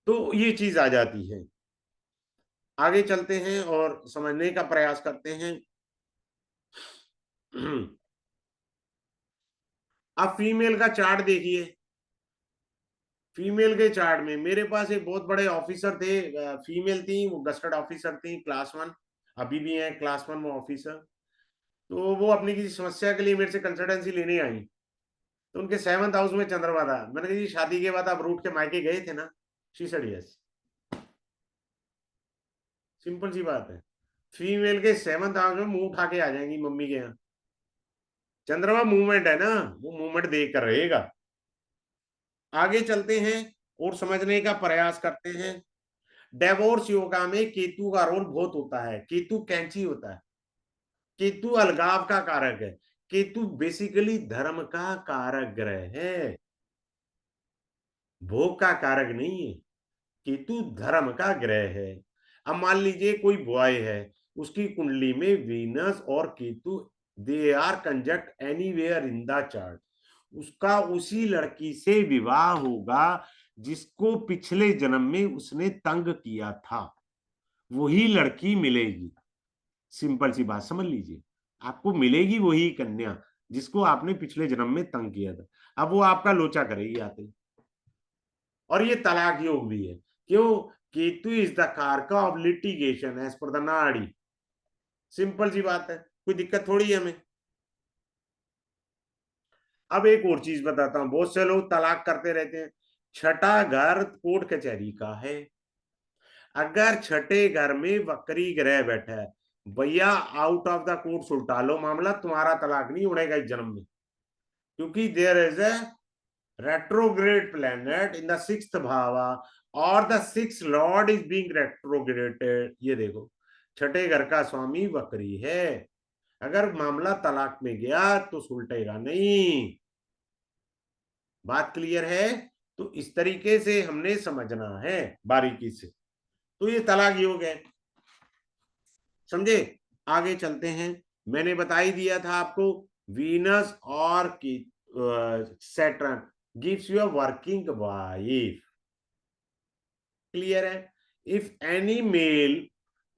तो ये चीज आ जाती है। आगे चलते हैं और समझने का प्रयास करते हैं। अब फीमेल का चार्ट देखिए। फीमेल के चार्ट में मेरे पास एक बहुत बड़े ऑफिसर थे, फीमेल थी, वो गस्टेड ऑफिसर थी, क्लास 1, अभी भी है क्लास 1 वो ऑफिसर। तो वो अपनी किसी समस्या के लिए मेरे से कंसल्टेंसी लेने आई, तो उनके 7th हाउस में चंद्रमा था। मैंने कहा जी शादी के बाद आप रूट के मायके गए थे ना? She said yes. सिंपल सी बात है, फीमेल के 7th हाउस में मुंह उठा के आ जाएंगी मम्मी के यहाँ। चंद्रमा मूवमेंट है ना, वो मूवमेंट देख कर रहेगा। आगे चलते हैं और समझने का प्रयास करते हैं। डिवोर्स योगा में केतु का रोल बहुत होता है। केतु कैंची होता है, केतु अलगाव का कारक है। केतु बेसिकली धर्म का कारक ग्रह है, भोग का कारक नहीं है। केतु धर्म का ग्रह है। अब मान लीजिए कोई बॉय है, उसकी कुंडली में वीनस और Ketu they are conjunct anywhere in the chart, उसका उसी लड़की से विवाह होगा जिसको पिछले जन्म में उसने तंग किया था वही लड़की मिलेगी। सिंपल सी बात समझ लीजिए, आपको मिलेगी वही कन्या जिसको आपने पिछले जन्म में तंग किया था। अब वो आपका लोचा करेगी आते ही। और ये तलाक योग भी है। क्यों? Ketu is the karaka of litigation as per the nadi. Simple सी बात है, कोई दिक्कत थोड़ी है हमें। अब एक और चीज बताता हूं, बहुत से लोग तलाक करते रहते हैं। छठा घर कोर्ट कचहरी का है। अगर छठे घर में वक्री ग्रह बैठा है, भैया आउट ऑफ द कोर्ट सुलटा लो मामला, तुम्हारा तलाक नहीं उड़ेगा इस जन्म में। क्योंकि there is a retrograde planet in the sixth bhava or the sixth lord is being retrograded। ये देखो, छठे घर का स्वामी वक्री है। अगर मामला तलाक में गया तो सुलटेगा नहीं। बात क्लियर है? तो इस तरीके से हमने समझना है बारीकी से। तो ये तलाक योग है, समझे? आगे चलते हैं। मैंने बता ही दिया था आपको, वीनस और की Saturn gives you a working wife. Clear है? If any male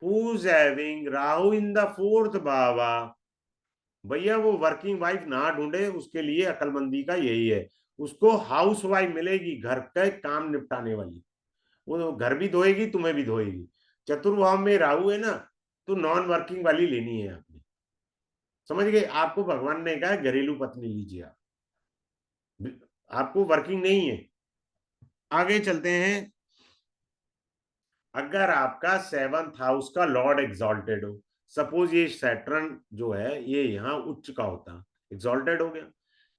who's having Rahu in the fourth bhava, भैया वो वर्किंग वाइफ ना ढूंढे, उसके लिए अकलमंदी का यही है, उसको हाउस वाइफ मिलेगी, घर का काम निपटाने वाली। वो घर भी धोएगी, तुम्हें भी धोएगी। चतुर्भाव में राहु है ना, तो नॉन वर्किंग वाली लेनी है आपने। समझ गए? आपको भगवान ने कहा घरेलू पत्नी लीजिए आप, आपको वर्किंग नहीं है। आगे चलते हैं। अगर आपका सेवंथ हाउस का लॉर्ड एग्जॉल्टेड हो, सपोज ये सैटर्न जो है ये यहाँ उच्च का होता, एग्जॉल्टेड हो गया,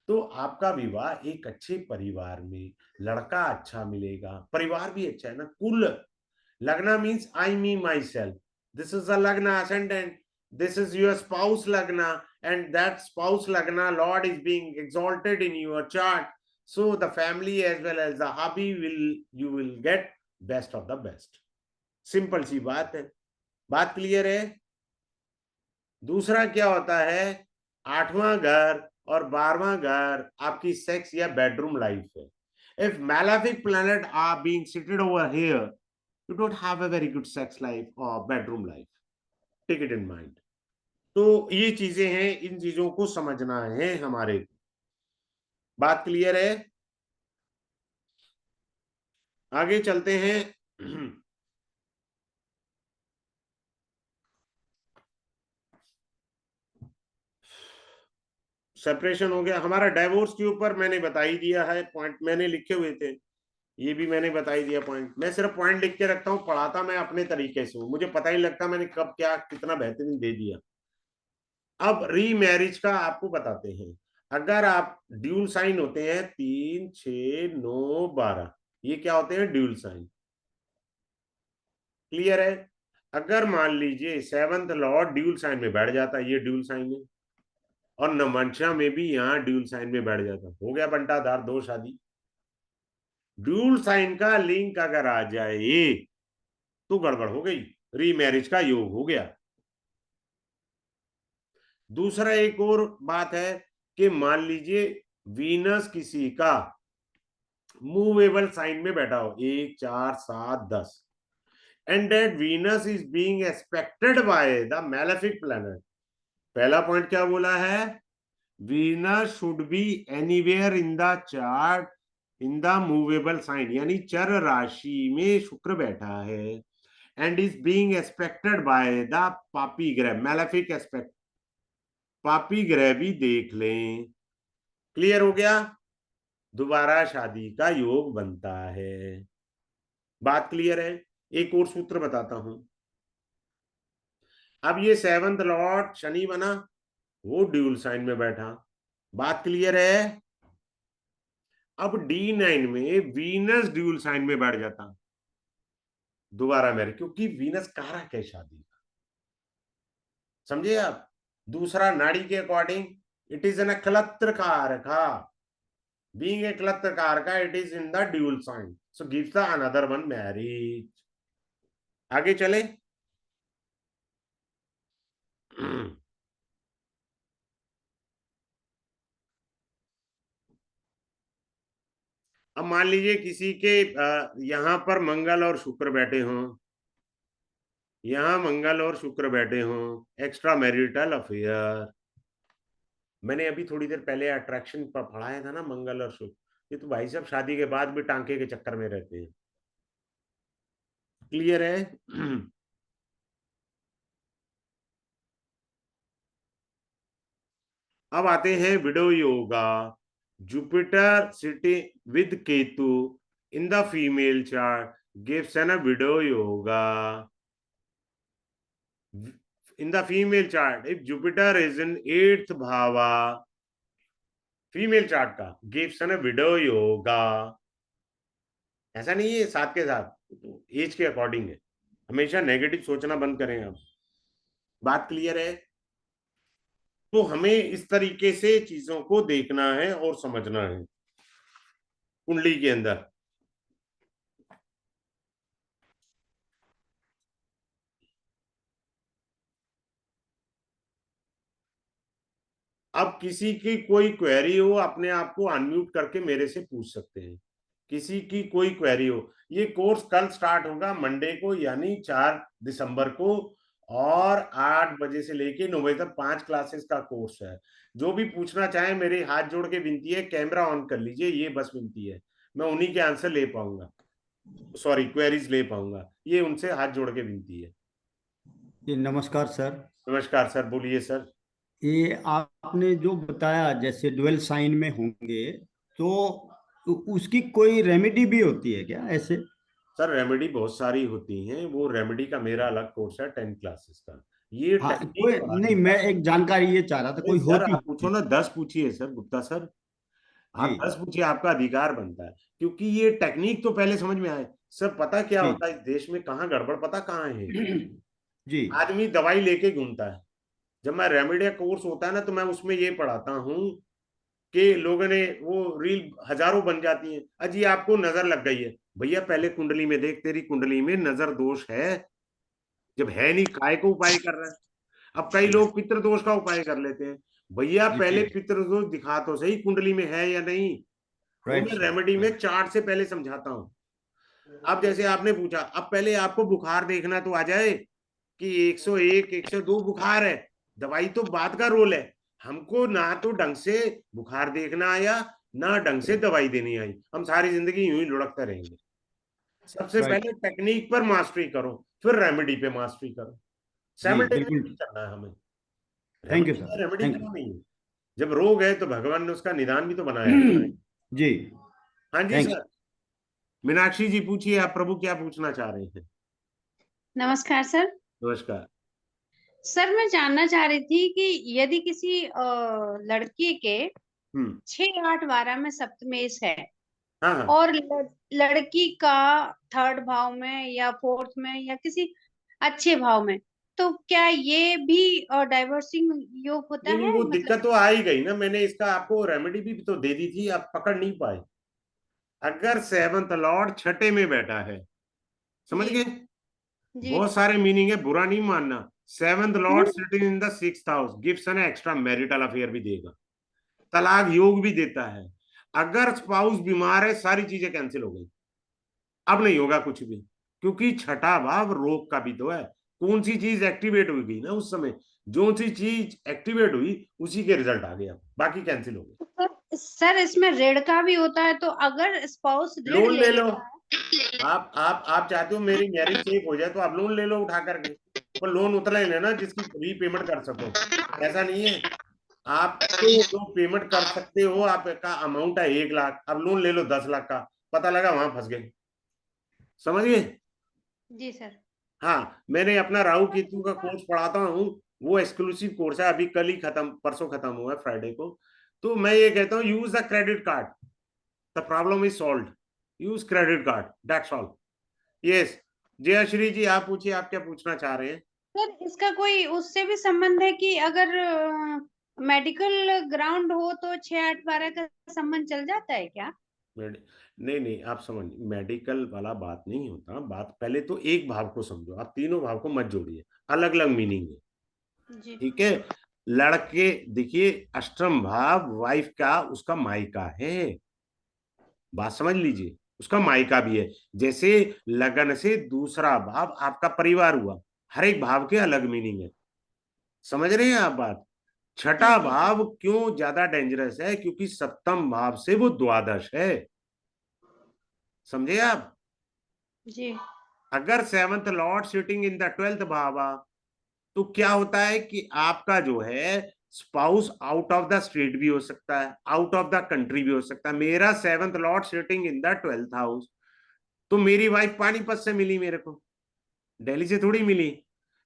तो आपका विवाह एक अच्छे परिवार में, लड़का अच्छा मिलेगा, परिवार भी अच्छा है ना, कुल। Lagna means I me myself, this is a lagna ascendant, this is your spouse lagna, and that spouse lagna lord is being exalted in your chart, so the family as well as the hobby will, you will get best of the best। Simple सी बात है। बात क्लियर है? दूसरा क्या होता है, आठवां घर और 12वां घर आपकी सेक्स या बेडरूम लाइफ है। If malefic planet are being seated over here, you don't have a very good sex life और bedroom life. Take it in mind. तो ये चीजें हैं, इन चीजों को समझना है हमारे को। बात क्लियर है? आगे चलते हैं। सेपरेशन हो गया हमारा। डाइवोर्स के ऊपर मैंने बता ही दिया है, पॉइंट मैंने लिखे हुए थे, ये भी मैंने बता ही दिया पॉइंट। मैं सिर्फ पॉइंट लिख के रखता हूँ, पढ़ाता मैं अपने तरीके से हूँ, मुझे पता ही लगता मैंने कब क्या कितना बेहतरीन दे दिया। अब रीमैरिज का आपको बताते हैं। अगर आप ड्यूल साइन होते हैं 3, 6, 9, 12, ये क्या होते हैं? Dual sign. क्लियर है? अगर मान लीजिए सेवंथ लॉर्ड ड्यूल साइन में बैठ जाता, ये ड्यूल साइन है, और नमंशा में भी यहाँ ड्यूल साइन में बैठ जाता, हो गया बंटाधार, दो शादी। ड्यूल साइन का लिंक अगर आ जाए तो गड़बड़ हो गई, रीमैरिज का योग हो गया। दूसरा एक और बात है कि मान लीजिए वीनस किसी का मूवेबल साइन में बैठा हो, 1, 4, 7, 10, and that Venus is being expected by the malefic planet. पहला पॉइंट क्या बोला है? Venus should be anywhere in the chart in the movable sign, यानी चर राशि में शुक्र बैठा है, and is being expected by the papi graha, malefic aspect, पापी ग्रह भी देख लें। क्लियर हो गया? दोबारा शादी का योग बनता है। बात क्लियर है? एक और सूत्र बताता हूं। अब ये सेवंथ लॉर्ड शनि बना, वो ड्यूल साइन में बैठा। बात क्लियर है? अब D9 में वीनस ड्यूल साइन में बैठ जाता, दोबारा मैरिज, क्योंकि वीनस कारक है शादी का। समझे आप? दूसरा नाड़ी के अकॉर्डिंग इट इज एन क्लत्र कारका, being a klatra karka it is in the dual sign, so gives the another one marriage। आगे चले। अब मान लीजिए किसी के यहाँ पर मंगल और शुक्र बैठे हों, यहाँ मंगल और शुक्र बैठे हों, एक्स्ट्रा मैरिटल अफेयर। मैंने अभी थोड़ी देर पहले अट्रैक्शन पर पढ़ाया था ना, मंगल और शुक्र, ये तो भाई साहब शादी के बाद भी टांके के चक्कर में रहते हैं। क्लियर है? अब आते हैं window yoga. Jupiter sitting with Ketu in the female chart gives an a window yoga. In the female chart, if Jupiter is in 8th bhava, female chart का गिव्स एन विडो योगा। ऐसा नहीं है साथ के साथ, तो एज के अकॉर्डिंग है। हमेशा नेगेटिव सोचना बंद करें। अब बात क्लियर है? तो हमें इस तरीके से चीजों को देखना है और समझना है कुंडली के अंदर। अब किसी की कोई क्वेरी हो, अपने आप को अनम्यूट करके मेरे से पूछ सकते हैं। किसी की कोई क्वेरी हो। ये कोर्स कल स्टार्ट होगा मंडे को, यानी 4 दिसंबर को, और 8 बजे से लेके 9 बजे तक 5 क्लासेस का कोर्स है। जो भी पूछना चाहे, मेरे हाथ जोड़ के विनती है, कैमरा ऑन कर लीजिए, ये बस विनती है। मैं उन्हीं के आंसर ले पाऊंगा, सॉरी क्वेरीज ले पाऊंगा। ये उनसे हाथ जोड़ के विनती है। जी नमस्कार सर। नमस्कार सर, बोलिए सर। ये आपने जो बताया जैसे डुअल साइन में होंगे, तो उसकी कोई रेमेडी भी होती है क्या ऐसे? सर रेमेडी बहुत सारी होती हैं, वो रेमेडी का मेरा अलग कोर्स है 10 क्लासेस का। ये हाँ, टेक्निक कोई नहीं, पढ़ाने मैं का। एक जानकारी ये चाह रहा था, नहीं कोई सर, होती आप पूछो है? ना, 10 पूछिए सर गुप्ता सर। जी आप 10 पूछिए, आपका अधिकार बनता है। क्योंकि ये टेक्निक तो पहले समझ में आए। सर पता क्या जी होता है इस देश में, कहाँ गड़बड़ पता कहाँ है? जी आदमी दवाई लेके घूमता है। जब मैं रेमेडिया कोर्स होता है ना, तो मैं उसमें ये पढ़ाता हूँ कि लोगों ने वो रील हजारों बन जाती हैं। अजी आपको नजर लग गई है, भैया पहले कुंडली में देख, तेरी कुंडली में नजर दोष है। जब है नहीं, काय को उपाय कर रहा है? अब कई लोग पितृदोष का उपाय कर लेते हैं। भैया जी पहले जी। पितृदोष दिखा तो सही, कुंडली में है या नहीं। वो राइट मैं सर, रेमेडी में राइट। चार्ट से पहले समझाता हूँ। अब जैसे आपने पूछा, अब पहले आपको बुखार देखना तो आ जाए कि 101 102 बुखार है। दवाई तो बाद का रोल है। हमको ना तो ढंग से बुखार देखना आया, ना ढंग से दवाई देनी आई, हम सारी जिंदगी यूं ही लुढ़कते रहेंगे। सबसे राइट। पहले टेक्निक पर मास्टरी करो, फिर रेमेडी पे मास्टरी करो। जी साइमल्टेनियसली बिल्कुल। करना है हमें। थैंक यू रेमेडी है, सर, रेमेडी थैंक क्यों नहीं है? जब रोग है तो भगवान ने उसका निदान भी तो बनाया है। यू। जी। हाँ जी थैंक्स। सर। मीनाक्षी जी पूछिए, आप प्रभु क्या पूछना चाह रहे हैं? नमस्कार सर। नमस्कार। सर मैं जानना चाह रही थी कि यदि किसी लड़के के हम्म। 6 8 12 में सप्तमेश है, हाँ हाँ। और लड़की का 3rd भाव में या 4th में या किसी अच्छे भाव में, तो क्या ये भी डाइवर्सिंग योग होता नहीं नहीं, है वो मतलब? दिक्कत तो आ ही गई ना, मैंने इसका आपको रेमेडी भी तो दे दी थी, आप पकड़ नहीं पाए। अगर 7th लॉर्ड छठे में बैठा है, समझ जी गए? जी। बहुत सारे मीनिंग है, बुरा नहीं मानना। 7th Lord hmm. Sitting in the 6th house gives an extra marital affair भी देगा, तलाक योग भी देता है। अगर स्पाउस बीमार है, सारी चीजें कैंसिल हो गई। अब नहीं होगा कुछ भी, क्योंकि छठा भाव रोग का भी तो है। कौन सी चीज एक्टिवेट हो गई ना उस समय, जो सी चीज एक्टिवेट हुई उसी के रिजल्ट आ गया, बाकी कैंसिल हो गए। सर इसमें ऋण का भी होता है, तो अगर स्पाउस ऋण लोन ले ले लो। लेता है? आप चाहते हो मेरी मैरिज सेफ हो जाए, तो आप लोन ले लो उठा करके। पर लोन उतना ही लेना जिसकी रीपेमेंट कर सको। ऐसा नहीं है, आप तो जो पेमेंट कर सकते हो, आपका अमाउंट है 1 लाख, अब लोन ले लो 10 लाख का, पता लगा वहां फंस गए। समझ गए? जी सर। हाँ, मैंने अपना राहु सर केतु का इसका कोर्स पढ़ाता हूँ। वो एक्सक्लूसिव कोर्स है, अभी कल ही खत्म, परसों खत्म हुआ है, फ्राइडे को। तो मैं ये कहता हूँ, use the credit card, the problem is solve. Use credit card, that's all. Yes. Jayashri ji आप पूछिए, आप क्या पूछना चाह रहे हैं? सर इसका कोई उससे भी संबंध है कि अगर मेडिकल ग्राउंड हो तो 6 8 12 का संबंध चल जाता है क्या? नहीं नहीं, आप समझ, मेडिकल वाला बात नहीं होता। बात पहले तो एक भाव को समझो, आप तीनों भाव को मत जोड़िए, अलग अलग मीनिंग है। जी ठीक है? लड़के देखिए, अष्टम भाव वाइफ का, उसका मायका है। बात समझ लीजिए, उसका मायका भी है। जैसे लगन से दूसरा भाव आपका परिवार हुआ, हर एक भाव के अलग मीनिंग है, समझ रहे हैं आप बात। छठा जी जी भाव क्यों ज्यादा डेंजरस है, क्योंकि सप्तम भाव से वो द्वादश है, समझे आप। जी। अगर seventh lord sitting in the twelfth भाव, तो क्या होता है कि आपका जो है spouse out of the state भी हो सकता है, आउट ऑफ द कंट्री भी हो सकता है। मेरा seventh lord sitting in the twelfth house, तो मेरी वाइफ पानीपत से मिली मेरे को, दिल्ली से थोड़ी मिली।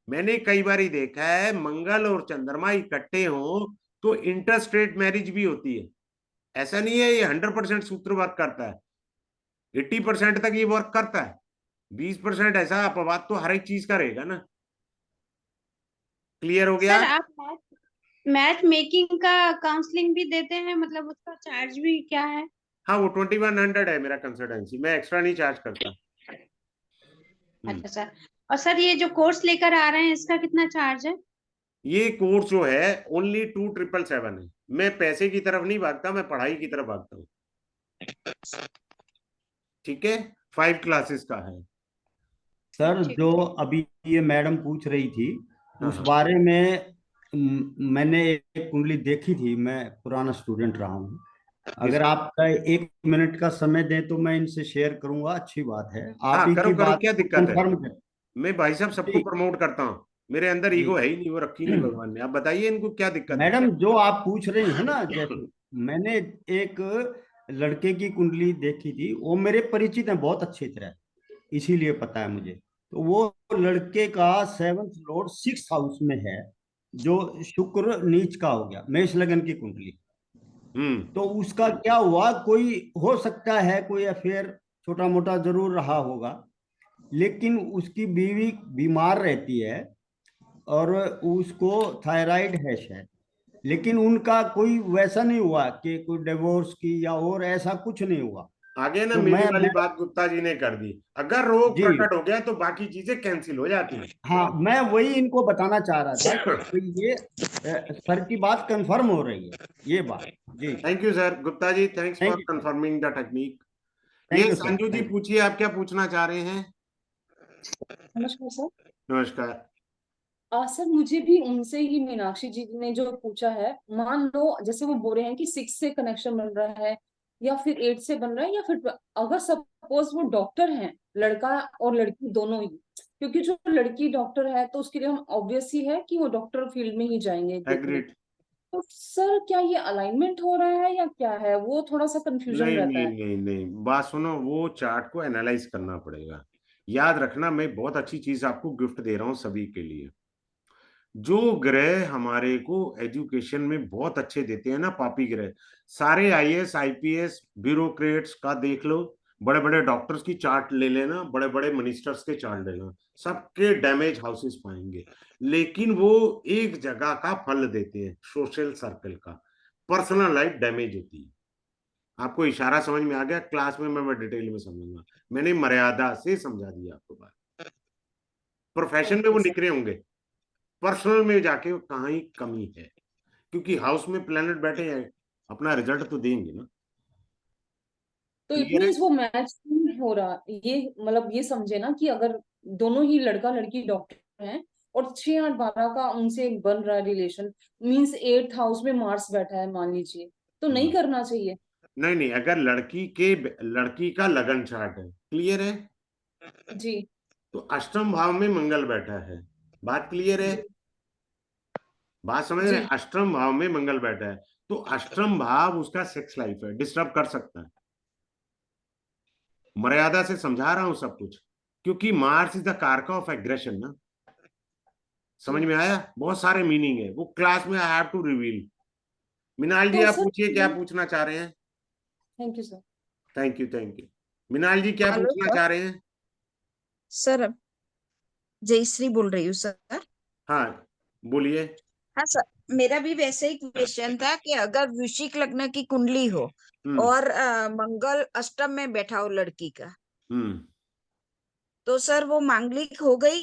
मैंने कई बार ही देखा है मंगल और चंद्रमा इकट्ठे हो तो इंटर स्टेट मैरिज भी होती है। ऐसा नहीं है ये 100% सूत्र वर्क करता है, 80% तक ये वर्क करता है, 20% ऐसा अपवाद तो हर एक चीज का रहेगा ना। क्लियर हो गया। सर आप मैच मेकिंग का काउंसलिंग भी देते हैं, मतलब उसका चार्ज भी क्या है? हाँ, वो 2100 है मेरा कंसल्टेंसी, मैं एक्स्ट्रा नहीं चार्ज करता। अच्छा सर। और सर ये जो कोर्स लेकर आ रहे हैं इसका कितना चार्ज है? ये कोर्स जो है ओनली 2777 है। मैं पैसे की तरफ नहीं भागता, मैं पढ़ाई की तरफ भागता हूँ, ठीक है। 5 क्लासेस का है। सर ठीक जो ठीक। अभी ये मैडम पूछ रही थी हाँ उस हाँ। बारे में मैंने एक कुंडली देखी थी, मैं पुराना स्टूडेंट रहा हूँ। इस अगर आपका 1 मिनट का समय दें तो मैं इनसे शेयर करूंगा, अच्छी बात है, आप हाँ, ही करो की करो, बात क्या को दिक्कत है। कंफर्म करें। मैं भाई साहब सबको जी प्रमोट करता हूँ, मेरे अंदर ईगो जी। है ही नहीं, वो रखी नहीं भगवान ने। आप बताइए इनको क्या दिक्कत है। मैडम जो आप पूछ रही हैं ना, जैसे मैंने एक लड़के की कुंडली देखी थी, वो मेरे परिचित हैं बहुत अच्छी तरह, इसीलिए पता है मुझे। तो वो लड़के का सेवंथ लॉर्ड 6th हाउस में है, जो शुक्र नीच का हो गया, मेष लगन की कुंडली। हम्म। तो उसका क्या हुआ, कोई हो सकता है कोई अफेयर छोटा मोटा जरूर रहा होगा, लेकिन उसकी बीवी बीमार रहती है और उसको थायराइड है शायद। लेकिन उनका कोई वैसा नहीं हुआ कि कोई डिवोर्स की या और ऐसा कुछ नहीं हुआ। आगे ना तो मेरी वाली मैं बात गुप्ता जी ने कर दी, अगर रोग जी प्रकट हो गया तो बाकी चीजें कैंसिल हो जाती हैं। हाँ, मैं वही इनको बताना चाह रहा था कि कोई ये सर की बात कंफर्म हो रही है, ये बात। जी thank you sir, Gupta ji, thanks for thank you sir. Confirming the technique. Thank ये you sir. Sanju ji thank you. पूछिए, आप क्या पूछना चाह रहे हैं। नमस्कार सर। नमस्कार। सर मुझे भी उनसे ही मीनाक्षी जी ने जो पूछा है, मान लो जैसे वो बोल रहे हैं कि 6 से कनेक्शन बन रहा है या फिर 8 से बन रहा है या फिर अगर सपोज वो डॉक्टर हैं, लड़का और लड़की दोनों ही, क्योंकि जो लड़की डॉक्टर है तो उसके लिए हम ऑब्वियस ही है कि वो डॉक्टर फील्ड में ही जाएंगे देखने। एग्रीड। तो सर क्या ये अलाइनमेंट हो रहा है या क्या है, वो थोड़ा सा कंफ्यूजन नहीं रहता नहीं है। नहीं नहीं, बात सुनो, वो चार्ट को एनालाइज करना पड़ेगा। याद रखना, मैं बहुत अच्छी चीज आपको गिफ्ट दे रहा हूँ सभी के लिए। जो ग्रह हमारे को एजुकेशन में बहुत अच्छे देते हैं ना, पापी ग्रह, सारे आईएएस आईपीएस ब्यूरोक्रेट्स का देख लो, बड़े बड़े डॉक्टर्स की चार्ट ले लेना, बड़े बड़े मिनिस्टर्स के चार्ट ले लेना, सबके डैमेज हाउसेस पाएंगे। लेकिन वो एक जगह का फल देते हैं, सोशल सर्कल का। पर्सनल लाइफ डैमेज होती है। आपको इशारा समझ में आ गया, क्लास में मैं डिटेल में समझूंगा। मैंने मर्यादा से समझा दिया आपको बात। प्रोफेशन में वो ओके सर। निकले होंगे, पर्सनल में जाके कहाँ ही कमी है, क्योंकि हाउस में प्लेनेट बैठे हैं, अपना रिजल्ट तो देंगे ना। तो इट क्लियर है। मीन्स वो मैच नहीं हो रहा, ये मतलब ये समझे ना कि अगर दोनों ही लड़का लड़की डॉक्टर हैं और 6 8 12 का उनसे बन रहा है रिलेशन, मीन्स 8th हाउस में मार्स बैठा है मान लीजिए, तो नहीं करना चाहिए। नहीं नहीं, अगर लड़की का लगन चार्ट है, क्लियर है, जी तो अष्टम भाव में मंगल बैठा है। बात क्लियर है। जी बात समझ रहे हैं? जी। अष्टम भाव में मंगल बैठा है, तो अष्टम भाव उसका सेक्स लाइफ है, डिस्टर्ब कर सकता है। मर्यादा से समझा रहा हूं सब कुछ, क्योंकि मार्स इज द कारक ऑफ एग्रेशन ना। समझ जी में आया, बहुत सारे मीनिंग है, वो क्लास में I have to reveal. Minal ji तो आप सर, पूछिए, क्या पूछना चाह रहे हैं। Thank you sir. Thank you thank you. Minal ji क्या हेलो पूछना सर। चाह रहे हैं। सर जयश्री बोल रही हूँ सर। हाँ, बोलिए। हाँ सर, मेरा भी वैसे ही क्वेश्चन था कि अगर वृश्चिक लग्न की कुंडली हो हम्म और मंगल अष्टम में बैठा हो लड़की का, हम्म। तो सर वो मांगलिक हो गई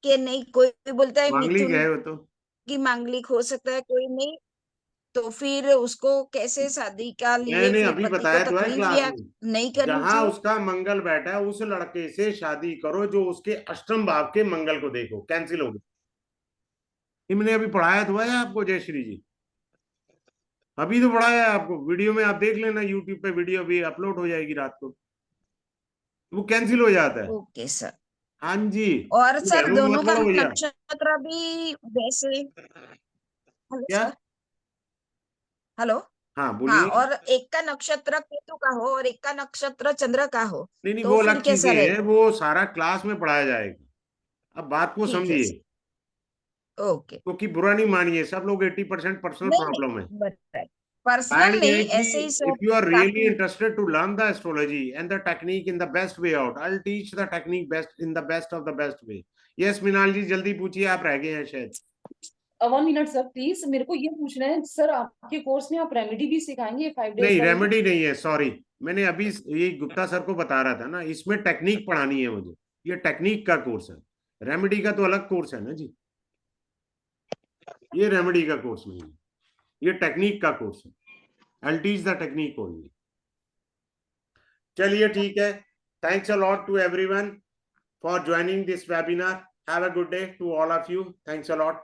कि नहीं? कोई बोलता है मांगलिक मिथुन है वो तो। की मांगलिक हो सकता है, कोई नहीं। तो फिर उसको कैसे शादी का लिए मैंने फिर अभी पति को बताया तो है तकलीफ क्लास या में, नहीं करनी जहां चाहिए? उसका मंगल बैठा है उस लड़के से शादी करो जो उसके अष्टम भाव के मंगल को देखो। कैंसिल हो गया। ये मैंने अभी पढ़ाया तो है आपको जयश्री जी, अभी तो पढ़ाया है आपको, वीडियो में आप देख लेना, यूट्यूब पे वीडियो भी अपलोड हो जाएगी रात को, वो कैंसिल हो जाता है। Okay sir. हाँ जी, और तुम सर डेमो दोनों मत का पढ़ो भैया। नक्षत्र भी वैसे। हेलो क्या? सर। हेलो। हाँ हाँ, बोलिए। और एक का नक्षत्र केतु का हो और एक का नक्षत्र चंद्र का हो, नहीं नहीं, तो वो फिर अलग कैसा चीजें हैं, रहेगा? वो सारा क्लास में पढ़ाया जाएगा। अब बात को ठीक है समझिए, सर। ओके। क्योंकि बुरा नहीं मानिए, सब लोग 80% पर्सनल नहीं प्रॉब्लम है। नहीं, बराबर। पर्सनल And ये है नहीं, कि ऐसे ही सब if you are really काफी। interested to learn the astrology and the technique in the best way out, I'll teach the technique best in the best of the best way. Yes, मिनाल जी जल्दी पूछिए, आप रह गए हैं शायद। 1 मिनट सर प्लीज, मेरे को ये पूछना है सर, आपके कोर्स में आप रेमेडी भी सिखाएंगे 5 days नहीं, वाले में? रेमेडी नहीं है, सॉरी। मैंने अभी ये गुप्ता सर को बता रहा था ना, इसमें टेक्निक पढ़ानी है मुझे, ये टेक्निक का कोर्स है। रेमेडी का तो अलग कोर्स है ना जी, ये रेमेडी का कोर्स नहीं है, ये टेक्निक का कोर्स है। I teach the technique only. चलिए ठीक है, thanks a lot to everyone for joining this webinar. Have a good day to all of you. Thanks a lot.